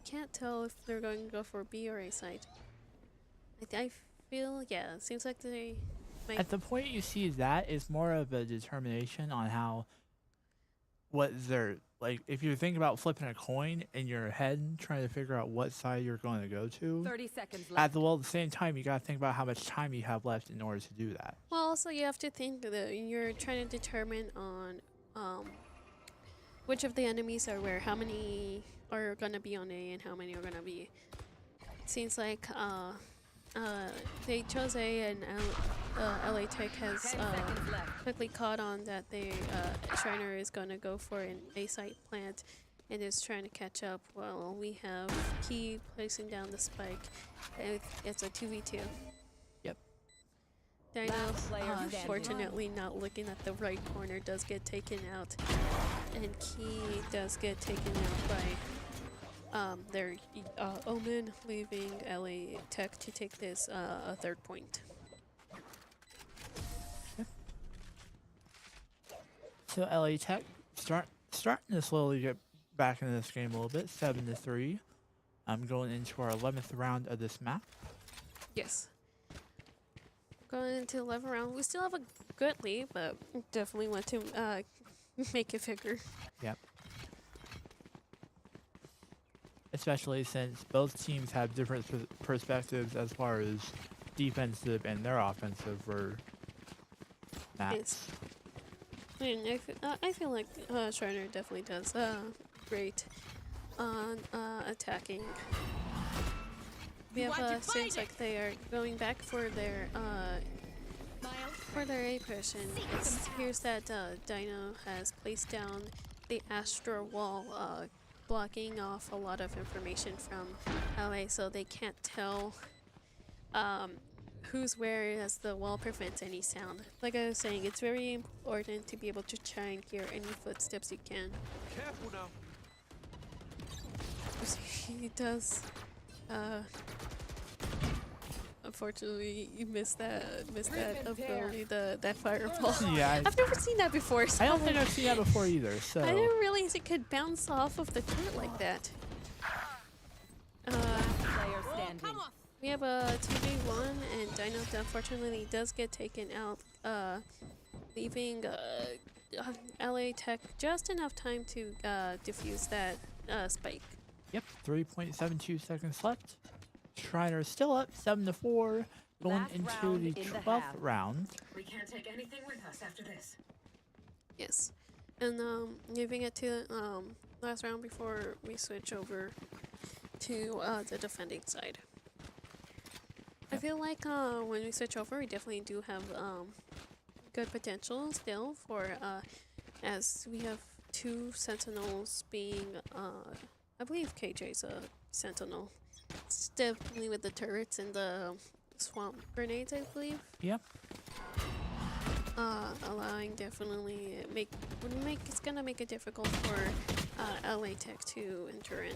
Can't tell if they're going to go for B or A site. I feel, yeah, it seems like they might. At the point you see that is more of a determination on how, what they're, like, if you think about flipping a coin in your head, trying to figure out what side you're going to go to, 30 seconds at left. the same time, you got to think about how much time you have left in order to do that. Well, also you have to think that you're trying to determine on which of the enemies are where, how many are gonna be on A and how many are gonna be. Seems like they chose A, and LA Tech has 10 seconds left. quickly caught on that they Schreiner is gonna go for an A site plant and is trying to catch up. Well, we have Key placing down the spike. It's a 2v2. Yep. Dino, Last player standing. fortunately not looking at the right corner, does get taken out. And Key does get taken out by their Omen, leaving LA Tech to take this a third point. So LA Tech starting to slowly get back into this game a little bit, 7-3. I'm going into our 11th round of this map. Yes. Going into 11th round, we still have a good lead, but definitely want to make it bigger. Yep. Especially since both teams have different perspectives as far as defensive and their offensive for maps. Yes. I feel like Schreiner definitely does great on attacking. We have seems like they are going back for their A push, and it appears that Dino has placed down the Astro wall, blocking off a lot of information from LA, so they can't tell who's where, as the wall prevents any sound. Like I was saying, it's very important to be able to try and hear any footsteps you can. Careful now. He does. Unfortunately, you missed that ability, that fireball. Yeah, I've never seen that before. So I don't think I've seen that before either. So I didn't realize it could bounce off of the turret like that. Player standing. We have a 2v1, and Dino unfortunately does get taken out, leaving LA Tech just enough time to defuse that spike. Yep, 3.72 seconds left. Schreiner still up, 7-4, going Last into round the in the 12th half. round. We can't take anything with us after this. Yes, and giving it to last round before we switch over to the defending side. I feel like when we switch over, we definitely do have good potential still for as we have two sentinels being I believe KJ's a sentinel. It's definitely with the turrets and the swamp grenades, I believe. Yep. Allowing definitely it's gonna make it difficult for LA Tech to enter in.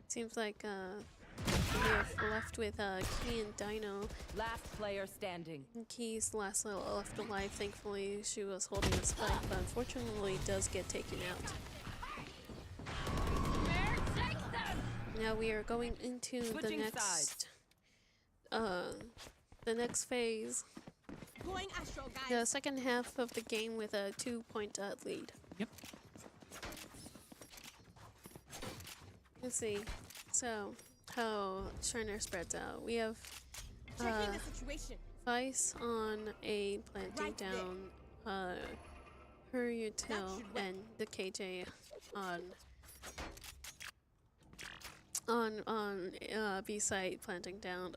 Seems like we have left with Key and Dino. Last player standing. Key's last left alive. Thankfully, she was holding a spike, but unfortunately does get taken out. Now we are going into Switching the next phase. The second half of the game with a 2-point lead. Yep. Let's see. So how Schreiner spreads out. We have Vice on A planting down her util, and the KJ on B site planting down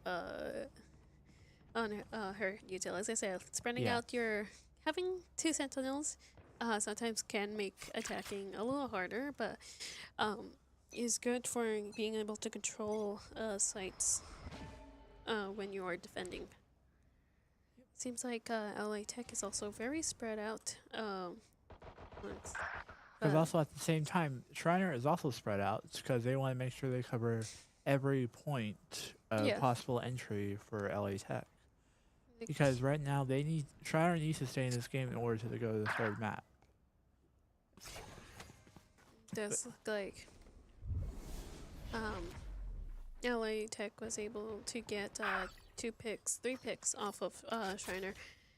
on her util. As I said, spreading out having two sentinels sometimes can make attacking a little harder, but is good for being able to control sites when you are defending. Seems like LA Tech is also very spread out. Because also at the same time, Schreiner is also spread out because they want to make sure they cover every point of possible entry for LA Tech. Because right now Schreiner needs to stay in this game in order to go to the third map. Does look like LA Tech was able to get 3 picks off of Schreiner.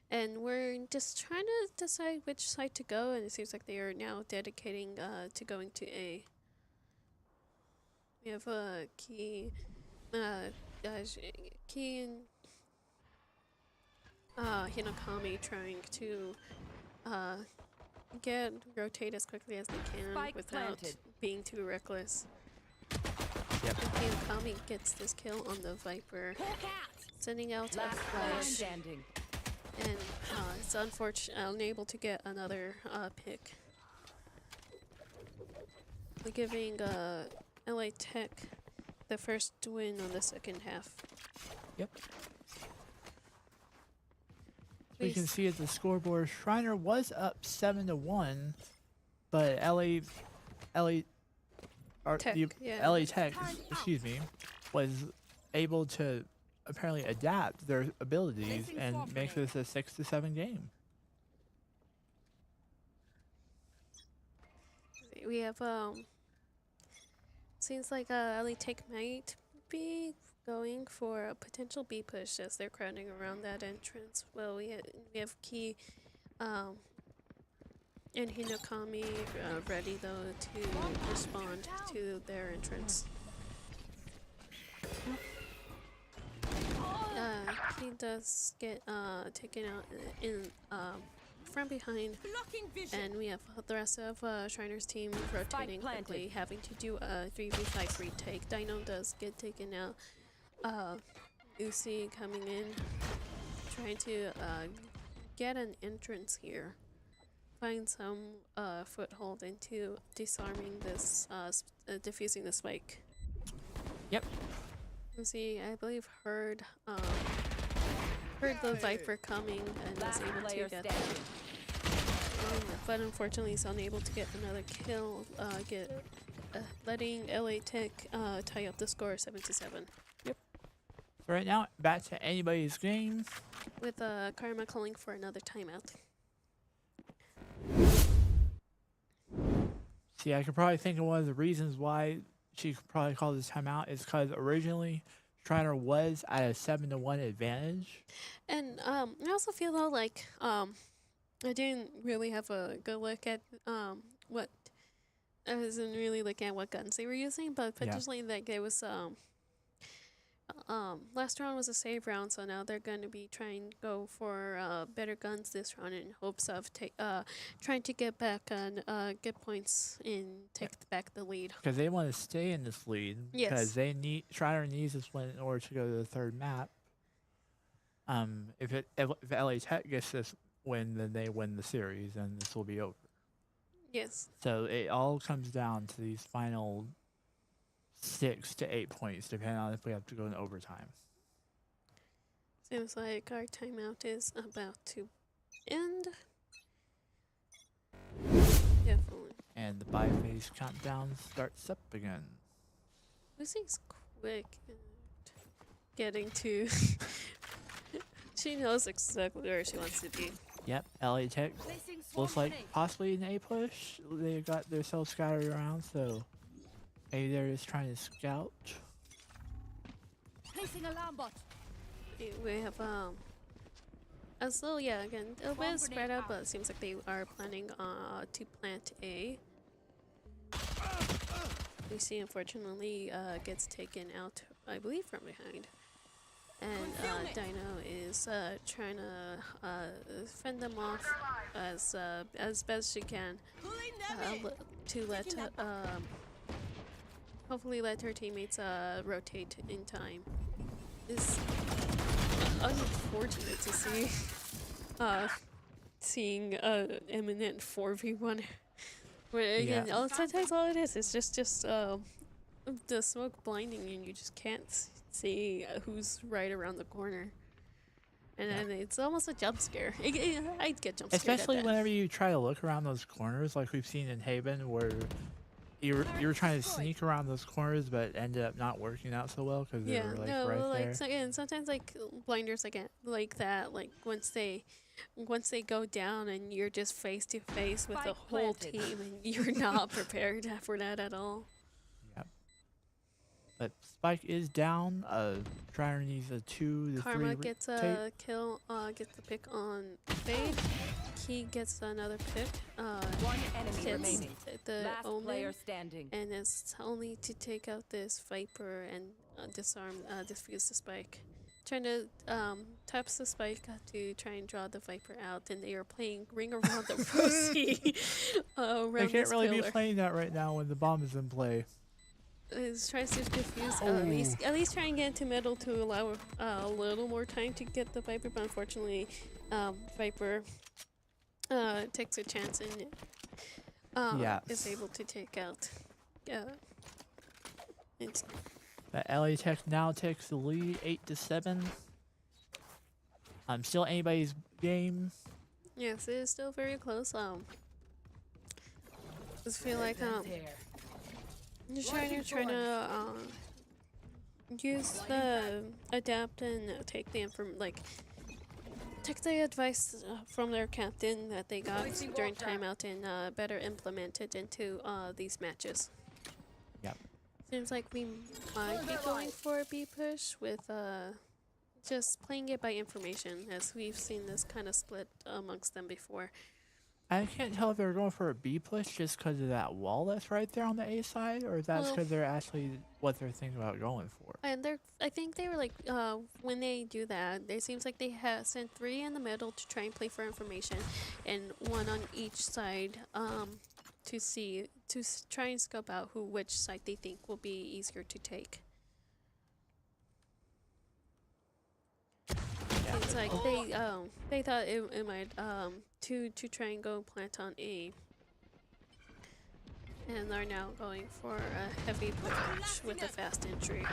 And we're just trying to decide which side to go, and it seems like they are now dedicating to going to A. We have Key and Hinokami trying to rotate as quickly as they can Spike without planted. being too reckless. Yep. Hinokami gets this kill on the Viper, sending out a Last player flash. standing. And it's unable to get another pick. Giving LA Tech the first win on the second half. Yep. can see at the scoreboard, Schreiner was up 7-1, but LA Tech, LA Tech, excuse me, was able to apparently adapt their abilities and make this a 6-7 game. We have seems like LA Tech might be going for a potential B push as they're crowding around that entrance. Well, we have Key and Hinokami ready though to respond to their entrance. He does get taken out in from behind, and we have the rest of Schreiner's team rotating quickly, having to do a 3v5 retake. Dino does get taken out. Uzi coming in, trying to get an entrance here, find some foothold into disarming this, defusing the spike. Yep. Uzi, I believe, heard the Viper coming and was able to get that. But unfortunately he's unable to get another kill, letting LA Tech tie up the score 7-7. Yep. So right now, back to anybody's game. With Karma calling for another timeout. See, I could probably think of one of the reasons why she could probably call this timeout is because originally Schreiner was at a 7-1 advantage. And I also feel though like I didn't really have a good look at what I wasn't really looking at what guns they were using, but potentially like it was last round was a save round, so now they're going to be trying to go for better guns this round in hopes of trying to get back and get points and take back the lead. Because they want to stay in this lead. Yes. Because Schreiner needs this win in order to go to the third map. If LA Tech gets this win, then they win the series, and this will be over. Yes. So it all comes down to these final 6 to 8 points, depending on if we have to go in overtime. Seems like our timeout is about to end. Definitely. And the by-phase countdown starts up again. Lucy's quick at getting to... She knows exactly where she wants to be. Yep, LA Tech looks like possibly an A push. They got themselves scattered around, so maybe they're just trying to scout. Placing alarm bot. We have so yeah, again a bit spread out, but it seems like they are planning to plant A. Lucy unfortunately gets taken out, I believe, from behind. And Dino is trying to fend them off as best she can to let hopefully let her teammates rotate in time. It's unfortunate to see seeing imminent 4v1. Where again, sometimes all it is just the smoke blinding you, and you just can't see who's right around the corner, and then it's almost a jump scare. I'd get jump scared, especially whenever you try to look around those corners, like we've seen in Haven, where you were trying to sneak around those corners, but ended up not working out so well because they were like right there. So, and sometimes like blinders like that, like once they go down and you're just face to face with the whole team, and you're not prepared for that at all. But Spike is down. Schreiner needs a 2 to 3 Karma gets a kill, gets the pick on Fade. He gets another pick. One enemy remaining. The Last player standing. And it's only to take out this Viper and defuse the Spike. Trying to taps the Spike to try and draw the Viper out, and they are playing Ring Around the Rosie. They can't really be playing that right now when the bomb is in play. Tries to defuse, at least try and get into middle to allow a little more time to get the Viper, but unfortunately Viper takes a chance and is able to take out but LA Tech now takes the lead 8-7. Still anybody's game. Yes, it is still very close. Just feel like just trying to use the adapt and take the take the advice from their captain that they got during timeout and better implement it into these matches. Yep. Seems like we might be going for a B push with just playing it by information, as we've seen this kind of split amongst them before. I can't tell if they're going for a B push just because of that wall that's right there on the A side, or if that's because they're actually what they're thinking about going for. And I think they were like, when they do that, it seems like they have sent 3 in the middle to try and play for information, and 1 on each side to try and scope out which side they think will be easier to take. Seems like they thought it might to try and go plant on A, and are now going for a heavy push with a fast entry.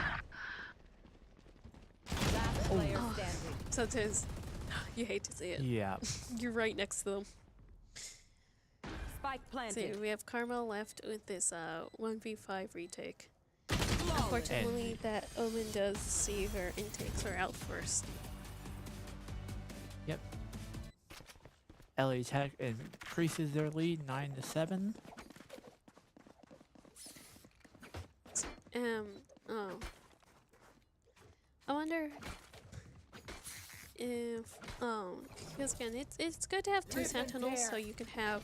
Last player standing. Sometimes you hate to see it. Yeah. You're right next to them. Spike See, planted. we have Karma left with this 1v5 retake. Unfortunately, that Omen does see her and takes her out first. Yep. LA Tech increases their lead 9-7. I wonder if because again, it's good to have 2 sentinels so you can have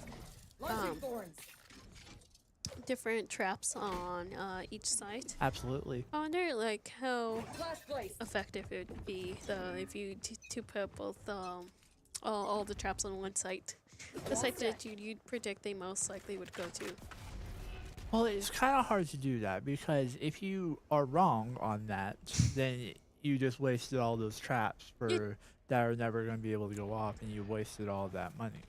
different traps on each side. Absolutely. I wonder like how effective it would be if you to put both all the traps on one site. The site that you'd predict they most likely would go to. Well, it's kind of hard to do that because if you are wrong on that, then you just wasted all those traps that are never going to be able to go off, and you wasted all that money.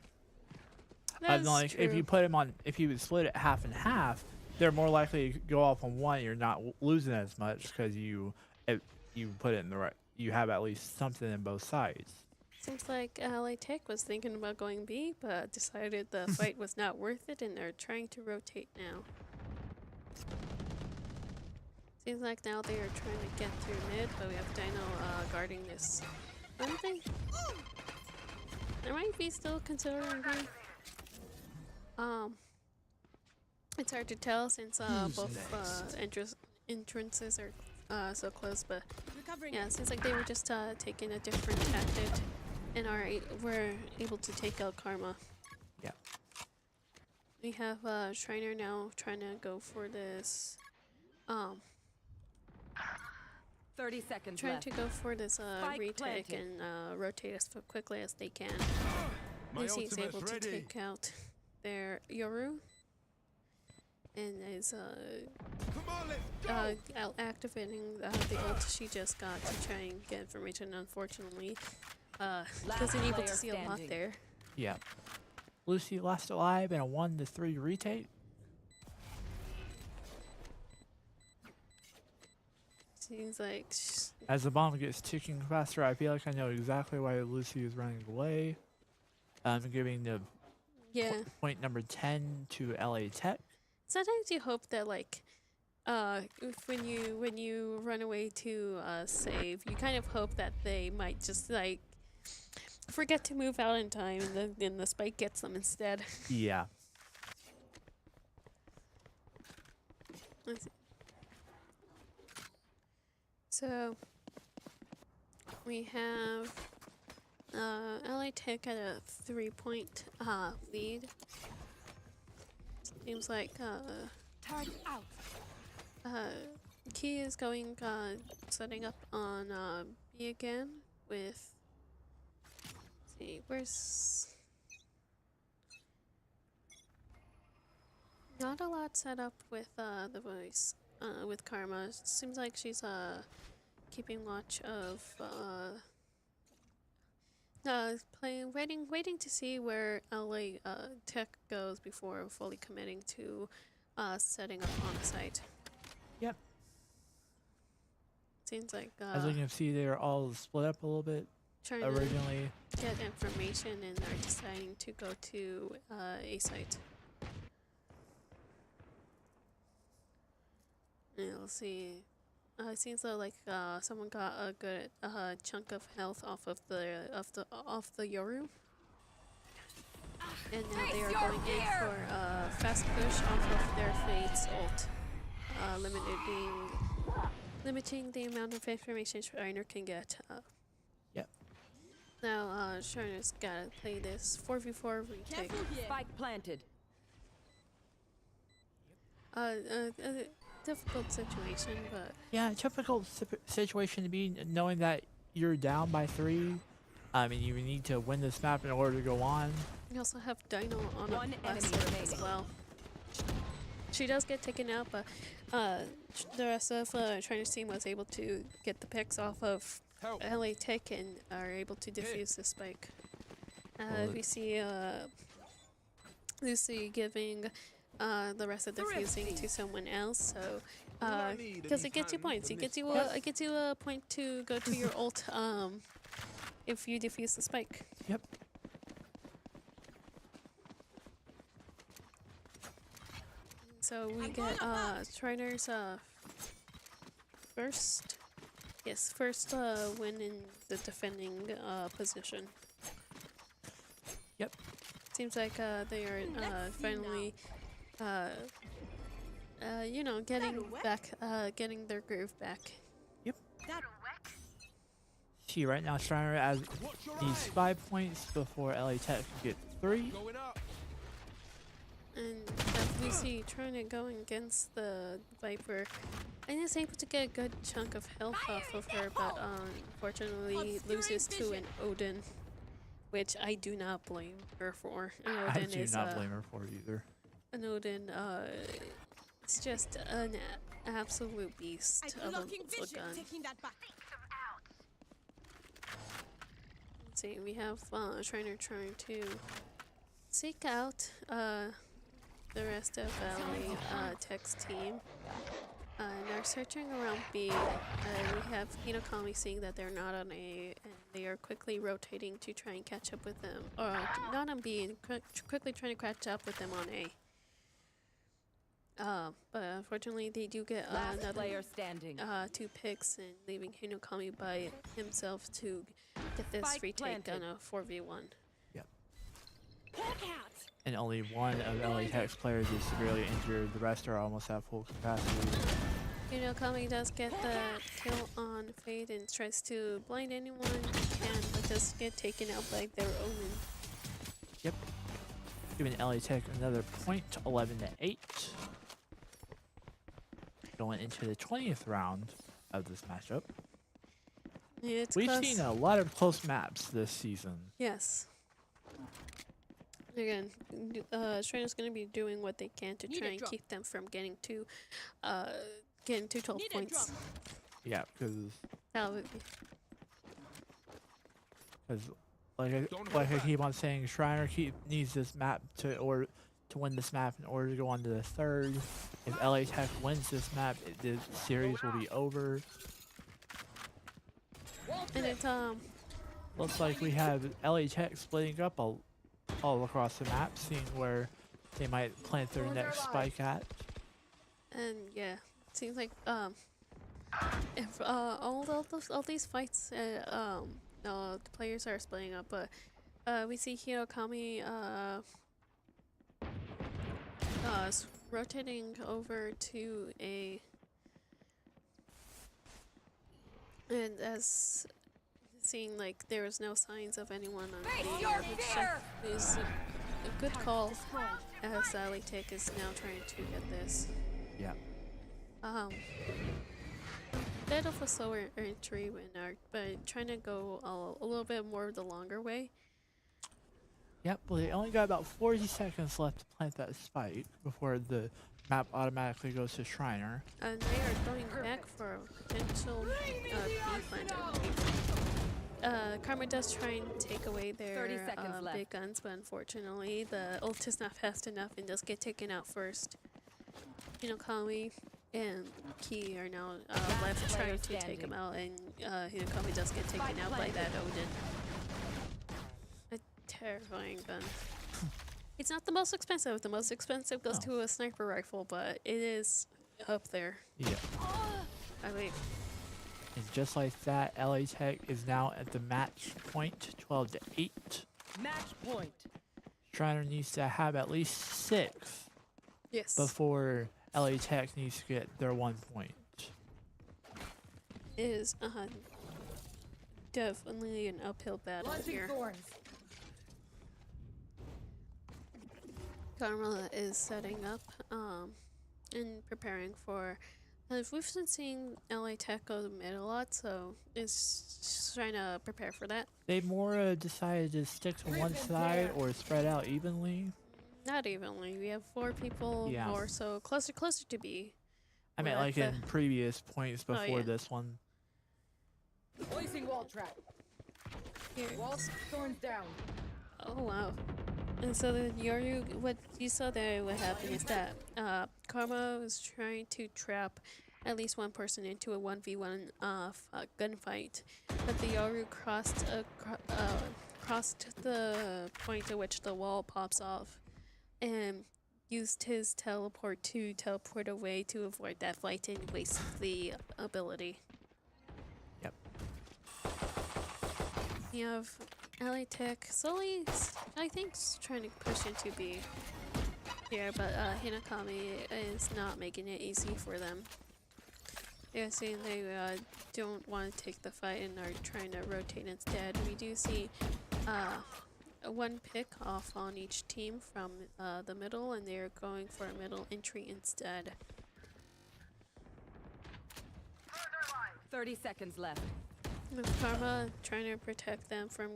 That's Like true. if you put them on, if you would split it half and half, they're more likely to go off on one. You're not losing as much because you put it in the right. You have at least something in both sides. Seems like LA Tech was thinking about going B, but decided the fight was not worth it, and they're trying to rotate now. Seems like now they are trying to get through mid, but we have Dino guarding this. Something? There might be still considering B. It's hard to tell since both entrances are so close, but yeah, it seems like they were just taking a different tactic and were able to take out Karma. Yeah. We have Schreiner now trying to go for this 30 seconds trying left. to go for this retake planted. and rotate as quickly as they can. Lucy is able to take out their Yoru and is activating the ult she just got to try and get information. Unfortunately, wasn't able to see a lot there. Yeah. Lucy last alive in a 1-3 retake. Seems like As the bomb gets ticking faster, I feel like I know exactly why Lucy is running away. I'm giving the point number 10 to LA Tech. sometimes you hope that if when you run away to save, you kind of hope that they might just forget to move out in time, and then the spike gets them instead. Yeah. Let's see. So we have LA Tech at a 3-point lead. Seems like Target out. Key is going setting up on B again with. Let's see, where's not a lot set up with the voice with Karma. It seems like she's keeping watch of waiting to see where LA Tech goes before fully committing to setting up on the site. Yep. Seems like As we can see, they're all split up a little bit. trying originally. to get information and are deciding to go to a site. And we'll see. It seems like someone got a good chunk of health off of the Yoru, and now they are going in for a fast push off of their Fade's ult, limiting the amount of information Schreiner can get. Yep. Now Schreiner's gotta play this 4v4 retake. Spike planted. Difficult situation, but Yeah, typical situation to be, knowing that you're down by 3. I mean, you need to win this map in order to go on. you also have Dino on One a enemy as remaining. well. She does get taken out, but the rest of Schreiner's team was able to get the picks off of LA Tech and are able to defuse the spike. We see Lucy giving the rest of the defusing to someone else, so because it gets you points, it gets you a point to go to your ult if you defuse the spike. Yep. So we get Schreiner's first win in the defending position. Yep. Seems like they are finally getting their groove back. See, right now Schreiner needs 5 points before LA Tech can get 3. And as we see Trina going against the Viper, and is able to get a good chunk of health off of her, but unfortunately loses to an Odin, which I do not blame her for. An Odin I do not blame her for it either. An Odin it's just an absolute beast of a gun. Let's see, we have Schreiner trying to seek out the rest of LA Tech's team. And are searching around B. We have Hinokami seeing that they're not on A, and they are quickly rotating to try and catch up with them. Or not on B, and quickly trying to catch up with them on A. But unfortunately, they do get another Player standing. 2 picks, and leaving Hinokami by himself to get this Spike retake planted. on a 4v1. Yep. And only one of LA Tech's players is severely injured. The rest are almost at full capacity. Hinokami does get the kill on Fade and tries to blind anyone he can, but does get taken out by their Omen. Yep. Giving LA Tech another point, 11-8. Going into the 20th round of this matchup. Yeah, it's We've close. seen a lot of close maps this season. Yes. Again, Schreiner's going to be doing what they can to try and keep them from getting to 12 points. Yeah, because That would be like I keep on saying, Schreiner needs this map to win this map in order to go on to the 3rd. If LA Tech wins this map, the series will be over. and it's Looks like we have LA Tech splitting up all across the map, seeing where they might plant their next spike at. and yeah, it seems like if all these fights the players are splitting up, but we see Hinokami rotating over to A, and as seeing like there was no signs of anyone on B, which is a good call, as LA Tech is now trying to get this. Yeah. Bit of a slower entry but trying to go a little bit more the longer way. Yep, well, they only got about 40 seconds left to plant that spike before the map automatically goes to Schreiner. And they are going back for a potential B plant. Karma does try and take away 30 their seconds left. big guns, but unfortunately the ult is not fast enough and does get taken out first. Hinokami and Key are now Last left player trying to take standing. him out, and Hinokami does get taken Spike out by planted. that Odin. A terrifying gun. It's not the most expensive. The most expensive goes No. to a sniper rifle, but it is up there. Yeah. I mean, And just like that, LA Tech is now at the match point, 12-8. Match point. Schreiner needs to have at least 6 yes. before LA Tech needs to get their 1 point. It is definitely an uphill battle here. thorns. Karma is setting up and preparing for. We've been seeing LA Tech go mid a lot, so is trying to prepare for that. They more decided to stick to one side or spread out evenly. Not evenly. We have 4 people Yeah. more, so closer to B. I meant We're like at in previous points Oh, before yeah. this one. Placing wall trap. Here. Thorns down. Oh wow. And so the Yoru, what you saw there, what happened is that Karma was trying to trap at least one person into a 1v1 gunfight, but the Yoru crossed the point at which the wall pops off, and used his teleport to teleport away to avoid that fight and waste the ability. Yep. You have LA Tech slowly, I think, trying to push into B here, but Hinokami is not making it easy for them. They're saying they don't want to take the fight and are trying to rotate instead. We do see one pick off on each team from the middle, and they're going for a middle entry instead. 30 seconds left. With Karma trying to protect them from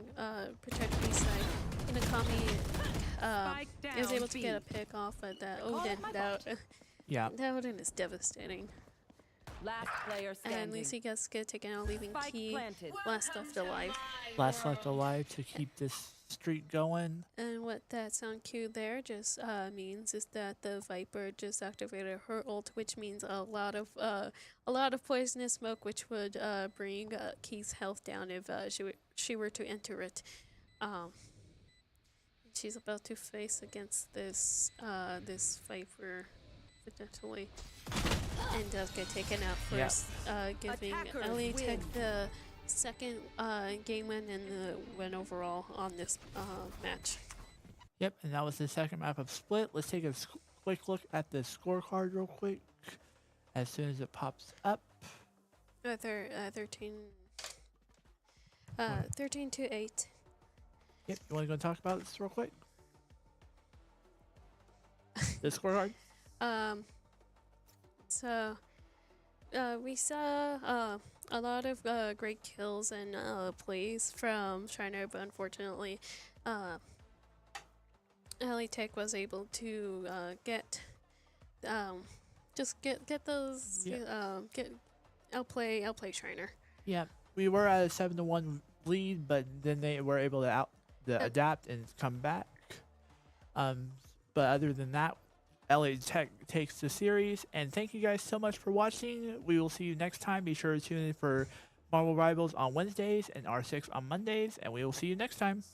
protect B side, Hinokami Spike is down, able to get a B. pick off, but that Call Odin, it my Yeah. that Odin is devastating. Last player standing. And Lucy gets taken out, leaving Spike Key planted. last left alive. Last left alive to keep this streak going. And what that sound cue there just means is that the Viper just activated her ult, which means a lot of poisonous smoke, which would bring Key's health down if she were to enter it. She's about to face against this Viper potentially, and does get taken out Yeah. first, giving Attackers LA Tech win. the second game win and the win overall on this match. Yep, and that was the second map of Split. Let's take a quick look at the scorecard real quick as soon as it pops up. 13-8. Yep, you want to go talk about this real quick? The scorecard? So we saw a lot of great kills and plays from Schreiner, but unfortunately, LA Tech was able to get those Yeah. outplay Schreiner. Yeah, we were at a 7-1 lead, but then they were able to adapt and come back. But other than that, LA Tech takes the series. And thank you guys so much for watching. We will see you next time. Be sure to tune in for Marvel Rivals on Wednesdays and R6 on Mondays. And we will see you next time.